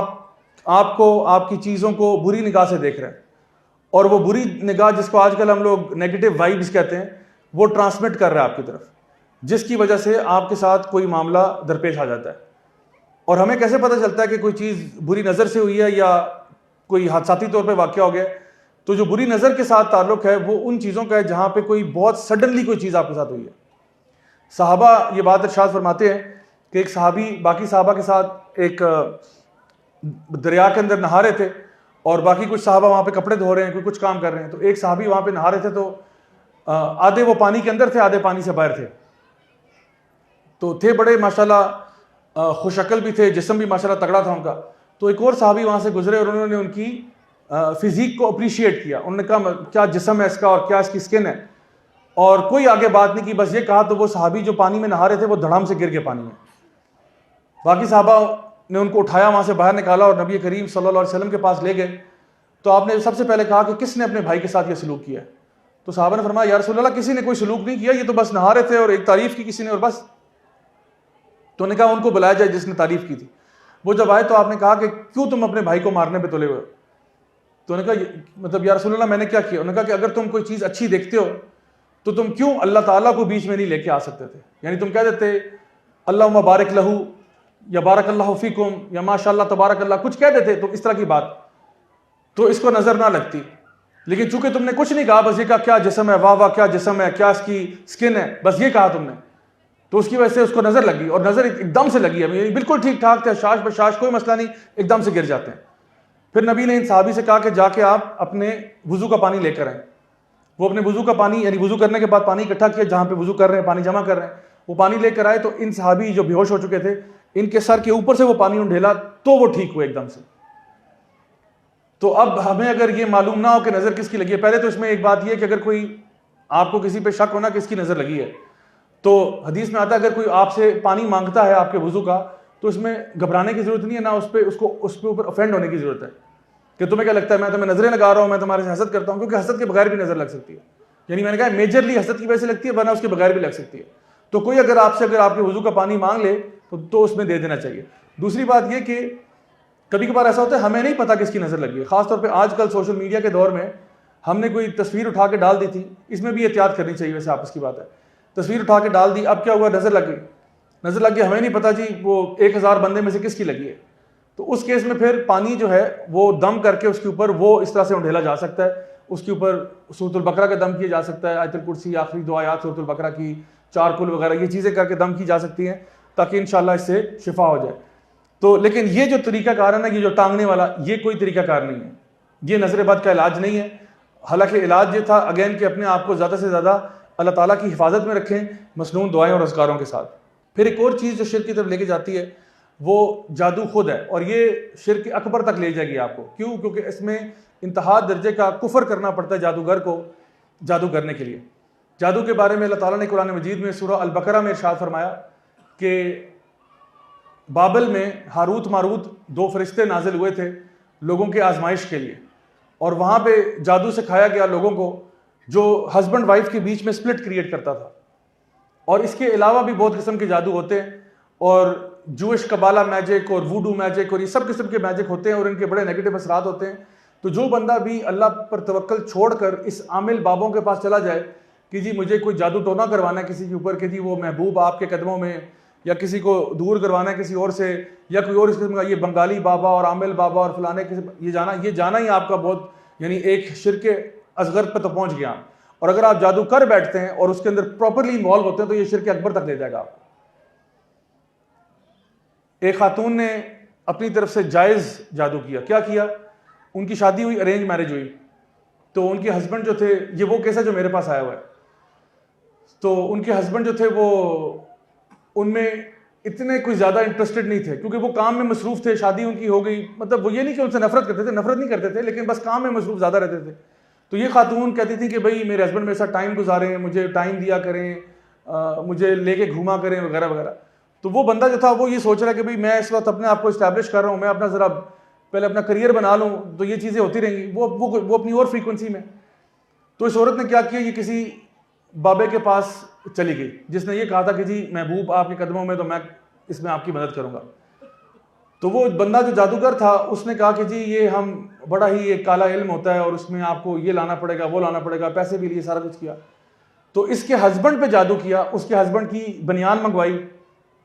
آپ کو آپ کی چیزوں کو بری نگاہ سے دیکھ رہا ہے، اور وہ بری نگاہ جس کو آج کل ہم لوگ نیگیٹو وائبس کہتے ہیں وہ ٹرانسمٹ کر رہا ہے آپ کی طرف، جس کی وجہ سے آپ کے ساتھ کوئی معاملہ درپیش آ جاتا ہے. اور ہمیں کیسے پتہ چلتا ہے کہ کوئی چیز بری نظر سے ہوئی ہے یا کوئی حادثاتی طور پہ واقعہ ہو گیا؟ تو جو بری نظر کے ساتھ تعلق ہے وہ ان چیزوں کا ہے جہاں پہ کوئی بہت سڈنلی کوئی چیز آپ کے ساتھ ہوئی ہے. صحابہ یہ بات ارشاد فرماتے ہیں کہ ایک صحابی باقی صحابہ کے ساتھ ایک دریا کے اندر نہا رہے تھے، اور باقی کچھ صحابہ وہاں پہ کپڑے دھو رہے ہیں، کوئی کچھ کام کر رہے ہیں. تو ایک صحابی وہاں پہ نہا رہے تھے، تو آدھے وہ پانی کے اندر تھے، آدھے پانی سے باہر تھے. تو تھے بڑے ماشاءاللہ خوش عقل بھی تھے، جسم بھی ماشاءاللہ تگڑا تھا ان کا. تو ایک اور صحابی وہاں سے گزرے اور انہوں نے ان کی فزیک کو اپریشیٹ کیا. انہوں نے کہا کیا جسم ہے اس کا اور کیا اس کی سکن ہے، اور کوئی آگے بات نہیں کی، بس یہ کہا. تو وہ صحابی جو پانی میں نہا رہے تھے وہ دھڑام سے گر گئے پانی میں. باقی صحابہ نے ان کو اٹھایا، وہاں سے باہر نکالا اور نبی کریم صلی اللہ علیہ وسلم کے پاس لے گئے. تو آپ نے سب سے پہلے کہا کہ کس نے اپنے بھائی کے ساتھ یہ سلوک کیا ہے؟ تو صحابہ نے فرمایا یا رسول اللہ کسی نے کوئی سلوک نہیں کیا، یہ تو بس نہا رہے تھے اور ایک تعریف کی کسی نے اور بس. تو انہوں نے کہا ان کو بلایا جائے جس نے تعریف کی تھی. وہ جب آئے تو آپ نے کہا کہ کیوں تم اپنے بھائی کو مارنے پہ تلے ہوئے؟ تو انہوں نے کہا مطلب یا رسول اللہ میں نے کیا کیا؟ انہوں نے کہا کہ اگر تم کوئی چیز اچھی دیکھتے ہو تو تم کیوں اللہ تعالیٰ کو بیچ میں نہیں لے کے آ سکتے تھے؟ یعنی تم کہہ دیتے اللہم بارک لہو یا بارک اللہ فیکم یا ماشاء اللہ تبارک اللہ، کچھ کہہ دیتے تو اس طرح کی بات تو اس کو نظر نہ لگتی. لیکن چونکہ تم نے کچھ نہیں کہا، بس یہ کہا کیا جسم ہے، واہ واہ کیا جسم ہے، کیا اس کی سکن ہے، بس یہ کہا تم نے، تو اس کی وجہ سے اس کو نظر لگی، اور نظر ایک دم سے لگی ہے، بالکل ٹھیک ٹھاک تھے، شاش بشاش کوئی مسئلہ نہیں، ایک دم سے گر جاتے ہیں. پھر نبی نے ان صحابی سے کہا کہ جا کے آپ اپنے وضو کا پانی لے کر آئیں. وہ اپنے وضو کا پانی یعنی وضو کرنے کے بعد پانی اکٹھا کیا جہاں پہ وضو کر رہے ہیں، پانی جمع کر رہے ہیں، وہ پانی لے کر آئے. تو ان صحابی جو بے ہوش ہو چکے تھے ان کے سر کے اوپر سے وہ پانی ڈھیلا تو وہ ٹھیک ہوئے ایک دم سے. تو اب ہمیں اگر یہ معلوم نہ ہو کہ نظر کس کی لگی ہے، پہلے تو اس میں ایک بات یہ ہے کہ اگر کوئی آپ کو کسی پہ شک ہونا کہ اس کی نظر لگی ہے، تو حدیث میں آتا ہے اگر کوئی آپ سے پانی مانگتا ہے آپ کے وضو کا تو اس میں گھبرانے کی ضرورت نہیں ہے، نہ اس پہ اوپر افینڈ ہونے کی ضرورت ہے کہ تمہیں کیا لگتا ہے میں تمہیں نظریں لگا رہا ہوں، میں تمہارے سے حسد کرتا ہوں، کیونکہ حسد کے بغیر بھی نظر لگ سکتی ہے. یعنی میں نے کہا میجرلی حسد کی وجہ سے لگتی ہے، ورنہ اس کے بغیر بھی لگ سکتی ہے. تو کوئی اگر آپ کے وضو کا پانی مانگ لے تو اس میں دے دینا چاہیے. دوسری بات یہ کہ کبھی کبھار ایسا ہوتا ہے ہمیں نہیں پتا کس کی نظر لگی ہے، خاص طور پہ آج کل سوشل میڈیا کے دور میں ہم نے کوئی تصویر اٹھا کے ڈال دی تھی، اس میں بھی احتیاط کرنی چاہیے. ویسے آپس کی بات ہے، تصویر اٹھا کے ڈال دی، اب کیا ہوا نظر لگ گئی، ہمیں نہیں پتا جی وہ 1000 بندے میں سے کس کی لگی ہے. تو اس کیس میں پھر پانی جو ہے وہ دم کر کے اس کے اوپر وہ اس طرح سے اونڈھیلا جا سکتا ہے، اس کے اوپر سورۃ البقرہ کا دم کیا جا سکتا ہے، آیت الکرسی آخری 2 آیات سورۃ البقرہ کی، 4 کل وغیرہ یہ چیزیں کر کے دم کی جا سکتی ہیں تاکہ انشاءاللہ اس سے شفا ہو جائے. تو لیکن یہ جو طریقہ کار ہے نا، یہ جو ٹانگنے والا، یہ کوئی طریقہ کار نہیں ہے، یہ نظر بد کا علاج نہیں ہے. حالانکہ علاج یہ تھا اگین کہ اپنے آپ کو زیادہ سے زیادہ اللہ تعالیٰ کی حفاظت میں رکھیں مسنون دعائیں اور اذکاروں کے ساتھ. پھر ایک اور چیز جو شرک کی طرف لے کے جاتی ہے وہ جادو خود ہے، اور یہ شرک اکبر تک لے جائے گی آپ کو. کیوں؟ کیونکہ اس میں انتہا درجے کا کفر کرنا پڑتا ہے جادوگر کو جادو کرنے کے لیے. جادو کے بارے میں اللہ تعالیٰ نے قرآن مجید میں سورہ البقرہ میں ارشاد فرمایا کہ بابل میں ہاروت ماروت 2 فرشتے نازل ہوئے تھے لوگوں کے آزمائش کے لیے، اور وہاں پہ جادو سکھایا گیا لوگوں کو جو ہسبینڈ وائف کے بیچ میں سپلٹ کریٹ کرتا تھا. اور اس کے علاوہ بھی بہت قسم کے جادو ہوتے ہیں، اور جوش قبالہ میجک اور ووڈو میجک اور یہ سب قسم کے میجک ہوتے ہیں، اور ان کے بڑے نیگیٹو اثرات ہوتے ہیں. تو جو بندہ بھی اللہ پر توکل چھوڑ کر اس عامل بابوں کے پاس چلا جائے کہ جی مجھے کوئی جادو ٹونا کروانا ہے کسی کے اوپر کہ جی وہ محبوب آپ کے قدموں میں، یا کسی کو دور کروانا ہے کسی اور سے، یا کوئی اور اس قسم کا یہ بنگالی بابا اور عامل بابا اور فلانے یہ جانا ہی آپ کا بہت یعنی ایک شرک اصغر پہ تو پہنچ گیا. اور اگر آپ جادو کر بیٹھتے ہیں اور اس کے اندر پراپرلی انوالو ہوتے ہیں تو یہ شرک اکبر تک لے جائے گا آپ کو. ایک خاتون نے اپنی طرف سے جائز جادو کیا کیا؟ ان کی شادی ہوئی، ارینج میرج ہوئی، تو ان کے ہسبینڈ جو تھے، یہ وہ کیس ہے جو میرے پاس آیا ہوا ہے، تو ان کے ہسبینڈ جو تھے وہ ان میں اتنے کوئی زیادہ انٹرسٹڈ نہیں تھے کیونکہ وہ کام میں مصروف تھے. شادی ان کی ہو گئی، مطلب وہ یہ نہیں کہ ان سے نفرت کرتے تھے، نفرت نہیں کرتے تھے، لیکن بس کام میں مصروف زیادہ رہتے تھے. تو یہ خاتون کہتی تھی کہ بھائی میرے ہسبینڈ میرے ساتھ ٹائم گزاریں، مجھے ٹائم دیا کریں، مجھے لے کے گھوما کریں وغیرہ وغیرہ. تو وہ بندہ جو تھا وہ یہ سوچ رہا ہے کہ بھئی میں اس وقت اپنے آپ کو اسٹیبلش کر رہا ہوں, میں اپنا ذرا پہلے اپنا کریئر بنا لوں تو یہ چیزیں ہوتی رہیں گی, وہ اپنی اور فریکوینسی میں. تو اس عورت نے کیا کیا, یہ کسی بابے کے پاس چلی گئی جس نے یہ کہا تھا کہ جی محبوب آپ کے قدموں میں, تو میں اس میں آپ کی مدد کروں گا. تو وہ بندہ جو جادوگر تھا اس نے کہا کہ جی یہ ہم بڑا ہی ایک کالا علم ہوتا ہے اور اس میں آپ کو یہ لانا پڑے گا, وہ لانا پڑے گا, پیسے بھی لیے, سارا کچھ کیا. تو اس کے ہسبینڈ پہ جادو کیا, اس کے ہسبینڈ کی بنیان منگوائی,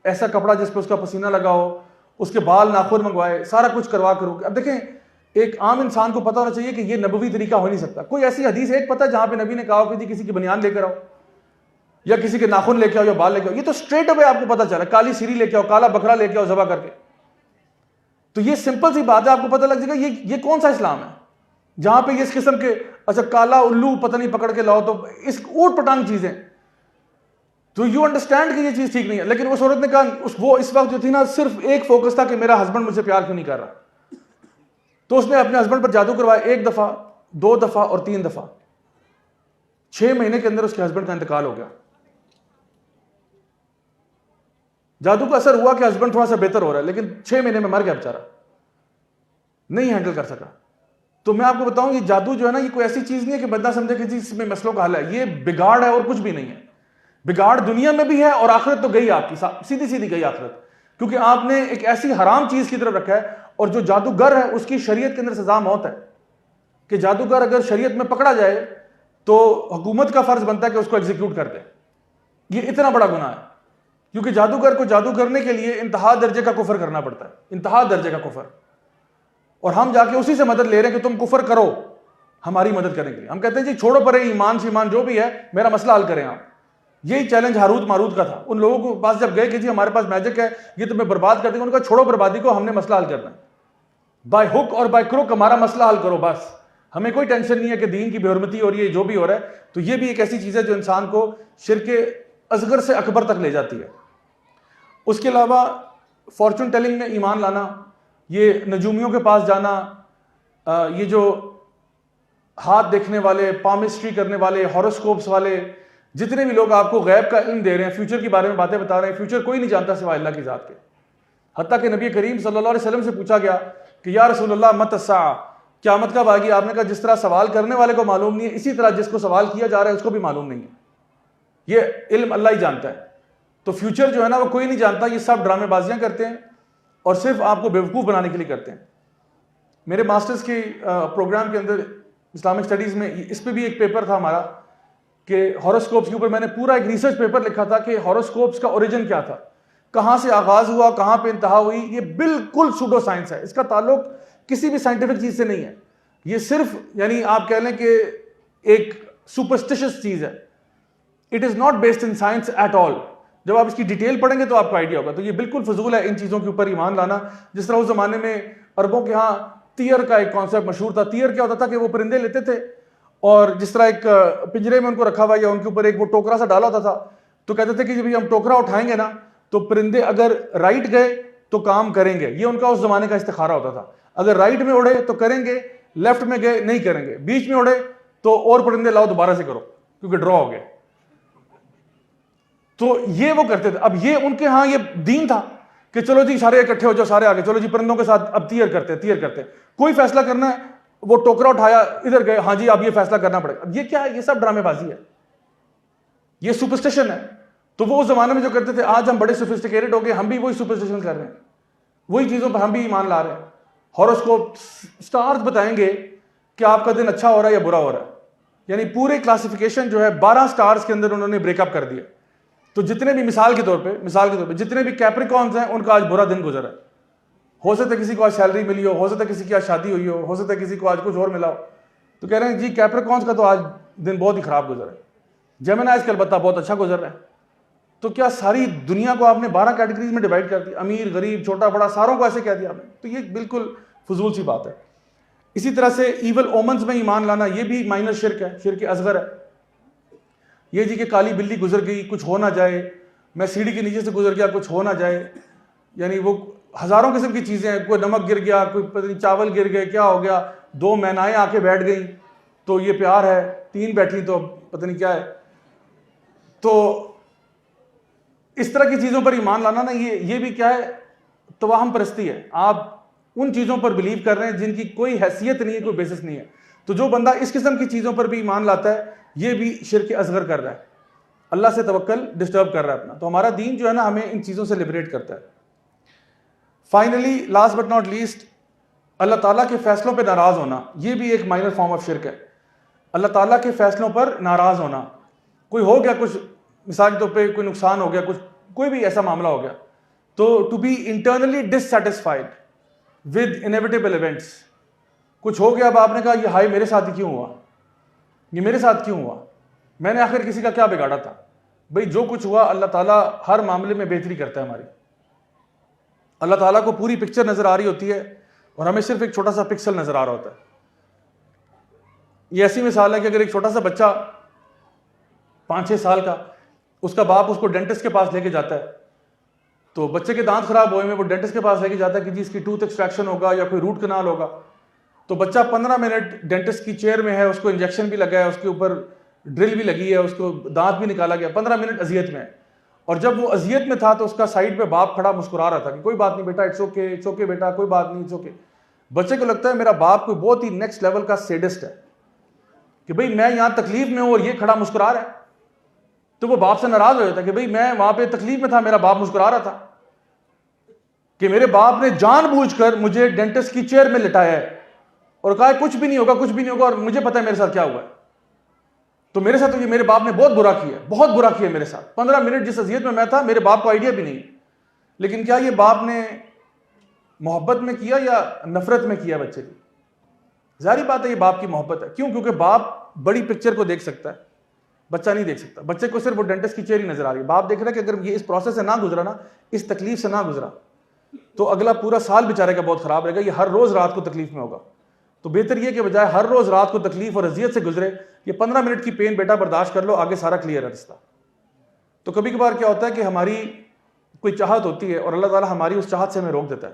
ایسا کپڑا جس پہ اس کا پسینہ لگا ہو, اس کے بال ناخن منگوائے, سارا کچھ کروا کرو. اب دیکھیں ایک عام انسان کو پتہ ہونا چاہیے کہ یہ نبوی طریقہ ہو نہیں سکتا. کوئی ایسی حدیث ایک پتہ جہاں پہ نبی نے کہا کہ جی کسی کی بنیان لے کر آؤ, یا کسی کے ناخن لے کے آؤ, یا بال لے کے آؤ. یہ تو اسٹریٹ اوے آپ کو پتہ چلا, کالی سیری لے کے آؤ, کالا بکرا لے کے آؤ ذبح کر کے. تو یہ سمپل سی بات ہے, آپ کو پتہ لگ جائے گا یہ کون سا اسلام ہے جہاں پہ یہ اس قسم کے اچھا کالا الو پتہ نہیں پکڑ کے لاؤ, تو اس اوٹ پٹانگ چیزیں. تو یو انڈرسٹینڈ کہ یہ چیز ٹھیک نہیں ہے. لیکن اس عورت نے کہا, وہ اس وقت جو تھی نا صرف ایک فوکس تھا کہ میرا ہسبینڈ مجھ سے پیار کیوں نہیں کر رہا. تو اس نے اپنے ہسبینڈ پر جادو کروایا, 1 دفعہ 2 دفعہ اور 3 دفعہ. 6 مہینے کے اندر اس کے ہسبینڈ کا انتقال ہو گیا. جادو کا اثر ہوا کہ ہسبینڈ تھوڑا سا بہتر ہو رہا ہے, لیکن 6 مہینے میں مر گیا بیچارہ, نہیں ہینڈل کر سکا. تو میں آپ کو بتاؤں یہ جادو جو ہے نا, یہ کوئی ایسی چیز نہیں ہے کہ بندہ سمجھے کہ جی اس میں مسئلوں کا حل ہے. یہ بگاڑ ہے اور کچھ بھی نہیں ہے. بگاڑ دنیا میں بھی ہے اور آخرت تو گئی آپ کی, سیدھی سیدھی گئی آخرت, کیونکہ آپ نے ایک ایسی حرام چیز کی طرف رکھا ہے. اور جو جادوگر ہے اس کی شریعت کے اندر سزا موت ہے, کہ جادوگر اگر شریعت میں پکڑا جائے تو حکومت کا فرض بنتا ہے کہ اس کو ایگزیکیوٹ کر دے. یہ اتنا بڑا گناہ ہے, کیونکہ جادوگر کو جادو کرنے کے لیے انتہا درجے کا کفر کرنا پڑتا ہے, انتہا درجے کا کفر. اور ہم جا کے اسی سے مدد لے رہے ہیں کہ تم کفر کرو ہماری مدد کرنے کے لیے. ہم کہتے ہیں جی چھوڑو پرے, ایمان سے ایمان جو بھی ہے, میرا مسئلہ حل کریں آپ. یہی چیلنج ہاروت ماروت کا تھا. ان لوگوں کو پاس جب گئے کہ جی ہمارے پاس میجک ہے, یہ تمہیں برباد کر دے گا, ان کا چھوڑو بربادی کو, ہم نے مسئلہ حل کرنا ہے. بائی ہک اور بائی کروک ہمارا مسئلہ حل کرو بس, ہمیں کوئی ٹینشن نہیں ہے کہ دین کی بے حرمتی ہو رہی ہے, جو بھی ہو رہا ہے. تو یہ بھی ایک ایسی چیز ہے جو انسان کو شرک اصغر سے اکبر تک لے جاتی ہے. اس کے علاوہ فارچون ٹیلنگ میں ایمان لانا, یہ نجومیوں کے پاس جانا, یہ جو ہاتھ دیکھنے والے, پامسٹری کرنے والے, ہاروسکوپس والے, جتنے بھی لوگ آپ کو غیب کا علم دے رہے ہیں, فیوچر کے بارے میں باتیں بتا رہے ہیں, فیوچر کوئی نہیں جانتا سوائے اللہ کی ذات کے. حتیٰ کہ نبی کریم صلی اللہ علیہ وسلم سے پوچھا گیا کہ یا رسول اللہ مت الساعہ, قیامت کب آئے گی؟ آپ نے کہا جس طرح سوال کرنے والے کو معلوم نہیں ہے, اسی طرح جس کو سوال کیا جا رہا ہے اس کو بھی معلوم نہیں ہے. یہ علم اللہ ہی جانتا ہے. تو فیوچر جو ہے نا وہ کوئی نہیں جانتا, یہ سب ڈرامے بازیاں کرتے ہیں اور صرف آپ کو بیوقوف بنانے کے لیے کرتے ہیں. میرے ماسٹرز کے پروگرام کے اندر اسلامک اسٹڈیز میں اس پہ بھی ایک پیپر تھا ہمارا کہ ہاروسکوپس کے اوپر میں نے پورا ایک ریسرچ پیپر لکھا تھا کہ ہاروسکوپس کا اوریجن کیا تھا, کہاں سے آغاز ہوا, کہاں پہ انتہا ہوئی. یہ بالکل سوڈو سائنس ہے, اس کا تعلق کسی بھی سائنٹیفک چیز سے نہیں ہے. یہ صرف یعنی آپ کہہ لیں کہ ایک سپرسٹیشس چیز ہے. It is not based in science at all. جب آپ اس کی ڈیٹیل پڑھیں گے تو آپ کو آئیڈیا ہوگا. تو یہ بالکل فضول ہے ان چیزوں کے اوپر ایمان لانا. جس طرح اس زمانے میں عربوں کے ہاں تیر کا ایک کانسیپٹ مشہور تھا. تیر کیا ہوتا تھا کہ وہ پرندے لیتے تھے اور جس طرح ایک پنجرے میں ان کو رکھا ہوا یا ان کے اوپر ایک وہ ٹوکرا سا ڈالا ہوتا تھا, تو کہتے تھے کہ جب ہم ٹوکرا اٹھائیں گے نا تو پرندے اگر رائٹ گئے تو کام کریں گے. یہ ان کا اس زمانے کا استخارہ ہوتا تھا. اگر رائٹ میں اڑے تو کریں گے, لیفٹ میں گئے نہیں کریں گے, بیچ میں اڑے تو اور پرندے لاؤ دوبارہ سے کرو کیونکہ ڈرا ہو گئے. تو یہ وہ کرتے تھے. اب یہ ان کے ہاں یہ دین تھا کہ چلو جی سارے اکٹھے ہو جاؤ, سارے آگے چلو جی پرندوں کے ساتھ اب تیر کرتے. کوئی فیصلہ کرنا ہے, وہ ٹوکرا اٹھایا ادھر گئے, ہاں جی اب یہ فیصلہ کرنا پڑے گا. اب یہ کیا ہے؟ یہ سب ڈرامے بازی ہے, یہ سپرسٹیشن ہے. تو وہ اس زمانے میں جو کرتے تھے, آج ہم بڑے سوفسٹیکیٹڈ ہو گئے, ہم بھی وہی سپرسٹیشن کر رہے ہیں, وہی چیزوں پر ہم بھی ایمان لا رہے ہیں. ہاروسکوپ سٹارز بتائیں گے کہ آپ کا دن اچھا ہو رہا ہے یا برا ہو رہا ہے. یعنی پورے کلاسیفیکیشن جو ہے 12 سٹارز کے اندر انہوں نے بریک اپ کر دیا. تو جتنے بھی مثال کے طور پہ جتنے بھی کیپریکونز ہیں ان کا آج برا دن گزرا ہے. ہو سکتا ہے کسی کو آج سیلری ملی ہو سکتا ہے کسی کی آج شادی ہوئی ہو سکتا ہے کسی کو آج کچھ اور ملا ہو. تو کہہ رہے ہیں جی کیپریکونز کا تو آج دن بہت ہی خراب گزرا ہے. جیمنائز کا البتہ بہت اچھا گزر رہا ہے. تو کیا ساری دنیا کو آپ نے 12 کیٹیگریز میں ڈیوائڈ کر دی, امیر غریب چھوٹا بڑا ساروں کو ایسے کہہ دیا آپ نے؟ تو یہ بالکل فضول سی بات ہے. اسی طرح سے ایول اومنز میں ایمان لانا, یہ بھی مائنر شرک ہے, شرک اصغر ہے. یہ جی کہ کالی بلی گزر گئی کچھ ہو نہ جائے, میں سیڑھی کے نیچے سے گزر گیا کچھ ہو نہ جائے, یعنی وہ ہزاروں قسم کی چیزیں ہیں. کوئی نمک گر گیا, کوئی پتہ نہیں چاول گر گئے, کیا ہو گیا, 2 مینائیں آ کے بیٹھ گئیں تو یہ پیار ہے, 3 بیٹھی تو پتہ نہیں کیا ہے. تو اس طرح کی چیزوں پر ایمان لانا نا یہ بھی کیا ہے؟ توہم پرستی ہے. آپ ان چیزوں پر بلیو کر رہے ہیں جن کی کوئی حیثیت نہیں ہے, کوئی بیسس نہیں ہے. تو جو بندہ اس قسم کی چیزوں پر بھی ایمان لاتا ہے یہ بھی شرک اصغر کر رہا ہے, اللہ سے توکل ڈسٹرب کر رہا ہے اپنا. تو ہمارا دین جو ہے نا ہمیں ان چیزوں سے لبریٹ کرتا ہے. Finally last but not least, اللہ تعالیٰ کے فیصلوں پہ ناراض ہونا یہ بھی ایک مائنر فارم آف شرک ہے. اللہ تعالیٰ کے فیصلوں پر ناراض ہونا, کوئی ہو گیا کچھ, مثال کے طور پہ کوئی نقصان ہو گیا, کوئی بھی ایسا معاملہ ہو گیا, تو to be internally dissatisfied with inevitable events. کچھ ہو گیا, اب آپ نے کہا یہ ہائے میرے ساتھ ہی کیوں ہوا, یہ میرے ساتھ کیوں ہوا, میں نے آخر کسی کا کیا بگاڑا تھا. بھئی جو کچھ ہوا اللہ تعالیٰ ہر معاملے میں بہتری کرتا ہے ہماری. اللہ تعالیٰ کو پوری پکچر نظر آ رہی ہوتی ہے اور ہمیں صرف ایک چھوٹا سا پکسل نظر آ رہا ہوتا ہے. یہ ایسی مثال ہے کہ اگر ایک چھوٹا سا بچہ 5-6 سال کا, اس کا باپ اس کو ڈینٹسٹ کے پاس لے کے جاتا ہے, تو بچے کے دانت خراب ہوئے میں وہ ڈینٹسٹ کے پاس لے کے جاتا ہے کہ جی اس کی ٹوتھ ایکسٹریکشن ہوگا یا کوئی روٹ کنال ہوگا. تو بچہ 15 منٹ ڈینٹسٹ کی چیئر میں ہے, اس کو انجیکشن بھی لگا ہے, اس کے اوپر ڈرل بھی لگی ہے, اس کو دانت بھی نکالا گیا, 15 منٹ اذیت میں ہے. اور جب وہ اذیت میں تھا تو اس کا سائڈ پہ باپ کھڑا مسکرا رہا تھا کہ کوئی بات نہیں بیٹا, اٹس اوکے بیٹا, کوئی بات نہیں, اٹس اوکے. بچے کو لگتا ہے میرا باپ کوئی بہت ہی نیکسٹ لیول کا سیڈسٹ ہے کہ بھئی میں یہاں تکلیف میں ہوں اور یہ کھڑا مسکرا رہا ہے. تو وہ باپ سے ناراض ہو جاتا ہے کہ بھئی میں وہاں پہ تکلیف میں تھا, میرا باپ مسکرا رہا تھا, کہ میرے باپ نے جان بوجھ کر مجھے ڈینٹسٹ کی چیئر میں لٹایا ہے اور کہا کچھ بھی نہیں ہوگا, کچھ بھی نہیں ہوگا, اور مجھے پتا ہے میرے ساتھ کیا ہوا ہے. تو میرے ساتھ تو یہ میرے باپ نے بہت برا کیا, بہت برا کیا میرے ساتھ. 15 منٹ جس اذیت میں تھا میرے باپ کو آئیڈیا بھی نہیں. لیکن کیا یہ باپ نے محبت میں کیا یا نفرت میں کیا بچے کی؟ ظاہری بات ہے یہ باپ کی محبت ہے. کیوں؟ کیونکہ باپ بڑی پکچر کو دیکھ سکتا ہے, بچہ نہیں دیکھ سکتا. بچے کو صرف وہ ڈینٹسٹ کی چیئر ہی نظر آ رہی ہے. باپ دیکھ رہا ہے کہ اگر یہ اس پروسیس سے نہ گزرا نا, اس تکلیف سے نہ گزرا, تو اگلا پورا سال بیچارے کا بہت خراب رہے گا, یہ ہر روز رات کو تکلیف میں ہوگا. تو بہتر یہ کہ بجائے ہر روز رات کو تکلیف اور اذیت سے گزرے, یہ 15 منٹ کی پین بیٹا برداشت کر لو, آگے سارا کلیئر ہے رستہ. تو کبھی کبھار کیا ہوتا ہے کہ ہماری کوئی چاہت ہوتی ہے اور اللہ تعالیٰ ہماری اس چاہت سے ہمیں روک دیتا ہے,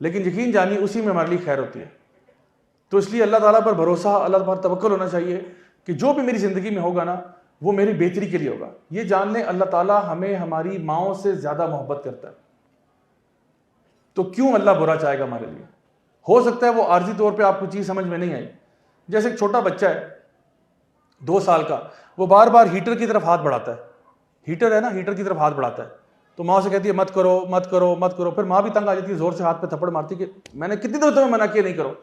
لیکن یقین جانیے اسی میں ہمارے لیے خیر ہوتی ہے. تو اس لیے اللہ تعالیٰ پر بھروسہ, اللہ پر توکل ہونا چاہیے کہ جو بھی میری زندگی میں ہوگا نا وہ میری بہتری کے لیے ہوگا. یہ جان لیں اللہ تعالیٰ ہمیں ہماری ماؤں سے زیادہ محبت کرتا ہے, تو کیوں اللہ برا چاہے گا ہمارے لیے؟ ہو سکتا ہے وہ عارضی طور پہ آپ کو چیز سمجھ میں نہیں آئی. جیسے ایک چھوٹا بچہ ہے 2 سال کا, وہ بار بار ہیٹر کی طرف ہاتھ بڑھاتا ہے, ہیٹر ہے نا, ہیٹر کی طرف ہاتھ بڑھاتا ہے, تو ماں سے کہتی ہے مت کرو مت کرو مت کرو. پھر ماں بھی تنگ آ جاتی ہے, زور سے ہاتھ پہ تھپڑ مارتی کہ میں نے کتنی دیر تمہیں منع کیا نہیں کرو.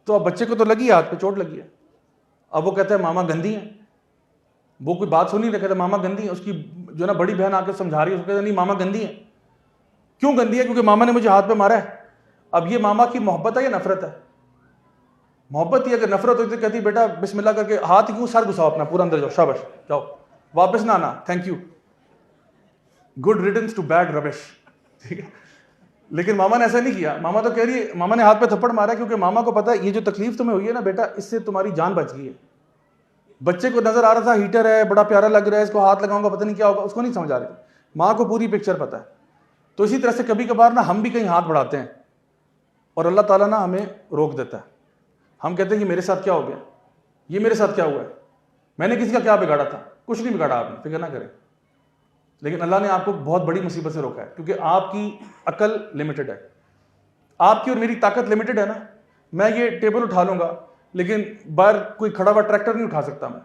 تو اب بچے کو تو لگی ہے, ہاتھ پہ چوٹ لگی ہے. اب وہ کہتا ہے ماما گندی ہیں, وہ کوئی بات سن نہیں رہا, کہتا ہے ماما گندی ہیں. اس کی جو نا بڑی بہن آ کے سمجھا رہی ہے, اس کو کہتا ہے نہیں ماما گندی ہیں. کیوں گندی ہے؟ کیونکہ ماما نے مجھے ہاتھ پہ مارا ہے. اب یہ ماما کی محبت ہے یا نفرت ہے؟ محبت ہی. اگر نفرت ہوتی تو کہتی بیٹا بسم اللہ کر کے ہاتھ کیوں, سر گھساؤ اپنا پورا اندر, جاؤ شاباش جاؤ, واپس نہ آنا, thank you, good riddance to bad rubbish. ٹھیک ہے, لیکن ماما نے ایسا نہیں کیا. ماما تو کہہ رہی ہے, ماما نے ہاتھ پہ تھپڑ مارا کیونکہ ماما کو پتا ہے یہ جو تکلیف تمہیں ہوئی ہے نا بیٹا, اس سے تمہاری جان بچ گئی ہے. بچے کو نظر آ رہا تھا ہیٹر ہے, بڑا پیارا لگ رہا ہے, اس کو ہاتھ لگاؤں گا پتہ نہیں کیا ہوگا, اس کو نہیں سمجھ آ رہی. ماں کو پوری پکچر پتا ہے. تو اسی طرح سے کبھی کبھار نا ہم بھی کہیں ہاتھ بڑھاتے ہیں اور اللہ تعالیٰ نا ہمیں روک دیتا ہے. ہم کہتے ہیں کہ میرے ساتھ کیا ہو گیا, یہ میرے ساتھ کیا ہوا ہے, میں نے کسی کا کیا بگاڑا تھا؟ کچھ نہیں بگاڑا آپ نے, فکر نہ کریں. لیکن اللہ نے آپ کو بہت بڑی مصیبت سے روکا ہے, کیونکہ آپ کی عقل لمیٹڈ ہے, آپ کی اور میری طاقت لمیٹڈ ہے نا. میں یہ ٹیبل اٹھا لوں گا لیکن باہر کوئی کھڑا ہوا ٹریکٹر نہیں اٹھا سکتا. میں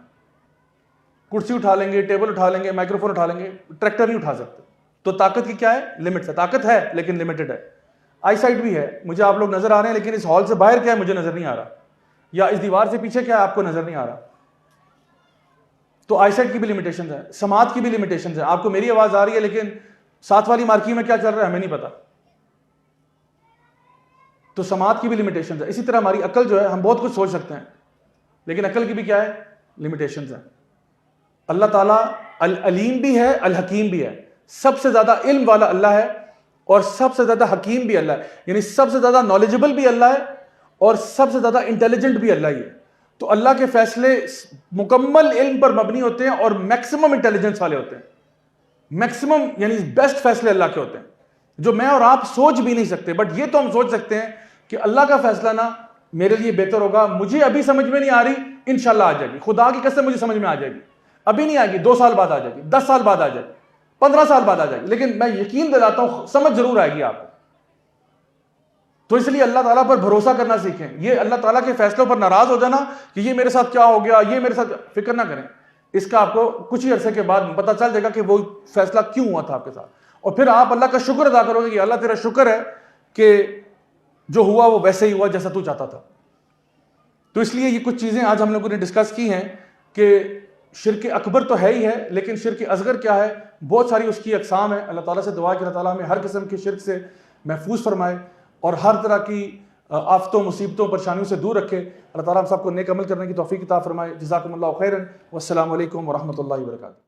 کرسی اٹھا لیں گے, ٹیبل اٹھا لیں گے, مائکرو فون اٹھا لیں گے, ٹریکٹر نہیں اٹھا سکتے. تو طاقت کی کیا ہے؟ لمٹ ہے. طاقت ہے لیکن لمیٹڈ ہے. آئی سائٹ بھی ہے, مجھے آپ لوگ نظر آ رہے ہیں لیکن اس ہال سے باہر کیا ہے مجھے نظر نہیں آ رہا, یا اس دیوار سے پیچھے کیا ہے آپ کو نظر نہیں آ رہا. تو آئی سائٹ کی بھی لمیٹیشنز ہیں, سماعت کی بھی لمیٹیشنز ہیں. آپ کو میری آواز آ رہی ہے لیکن ساتھ والی مارکی میں کیا چل رہا ہے ہمیں نہیں پتا. تو سماعت کی بھی لمیٹیشنز ہیں. اسی طرح ہماری عقل جو ہے, ہم بہت کچھ سوچ سکتے ہیں لیکن عقل کی بھی کیا ہے؟ لمیٹیشنز ہیں. اللہ تعالیٰ العلیم بھی ہے, الحکیم بھی ہے. سب سے زیادہ علم والا اللہ ہے اور سب سے زیادہ حکیم بھی اللہ ہے, یعنی سب سے زیادہ نالجبل بھی اللہ ہے اور سب سے زیادہ انٹیلیجنٹ بھی اللہ ہی ہے. تو اللہ کے فیصلے مکمل علم پر مبنی ہوتے ہیں اور میکسیمم انٹیلیجنس والے ہوتے ہیں. میکسیمم یعنی بیسٹ فیصلے اللہ کے ہوتے ہیں جو میں اور آپ سوچ بھی نہیں سکتے. بٹ یہ تو ہم سوچ سکتے ہیں کہ اللہ کا فیصلہ نا میرے لیے بہتر ہوگا, مجھے ابھی سمجھ میں نہیں آ رہی, انشاءاللہ آ جائے گی, خدا کی قسم مجھے سمجھ میں آ جائے گی. ابھی نہیں آئے گی، 2 سال بعد آ جائے گی، 10 سال بعد آ جائے گی، 15 سال بعد آ جائے گی، لیکن میں یقین دلاتا ہوں سمجھ ضرور آئے گی آپ کو۔ تو اس لیے اللہ تعالیٰ پر بھروسہ کرنا سیکھیں۔ یہ اللہ تعالیٰ کے فیصلوں پر ناراض ہو جانا کہ یہ میرے ساتھ کیا ہو گیا، یہ میرے ساتھ، فکر نہ کریں، اس کا آپ کو کچھ ہی عرصے کے بعد پتہ چل جائے گا کہ وہ فیصلہ کیوں ہوا تھا آپ کے ساتھ، اور پھر آپ اللہ کا شکر ادا کرو گے کہ اللہ تیرا شکر ہے کہ جو ہوا وہ ویسے ہی ہوا جیسا تو چاہتا تھا۔ تو اس لیے یہ کچھ چیزیں آج ہم لوگوں نے ڈسکس کی ہیں کہ شرک اکبر تو ہے ہی ہے، لیکن شرک اصغر کیا ہے، بہت ساری اس کی اقسام ہیں۔ اللہ تعالیٰ سے دعا کہ اللہ تعالیٰ ہمیں ہر قسم کے شرک سے محفوظ فرمائے اور ہر طرح کی آفتوں، مصیبتوں، پریشانیوں سے دور رکھے۔ اللہ تعالیٰ ہم سب کو نیک عمل کرنے کی توفیق عطا فرمائے۔ جزاکم اللہ خیرا، والسلام علیکم ورحمۃ اللہ وبرکاتہ۔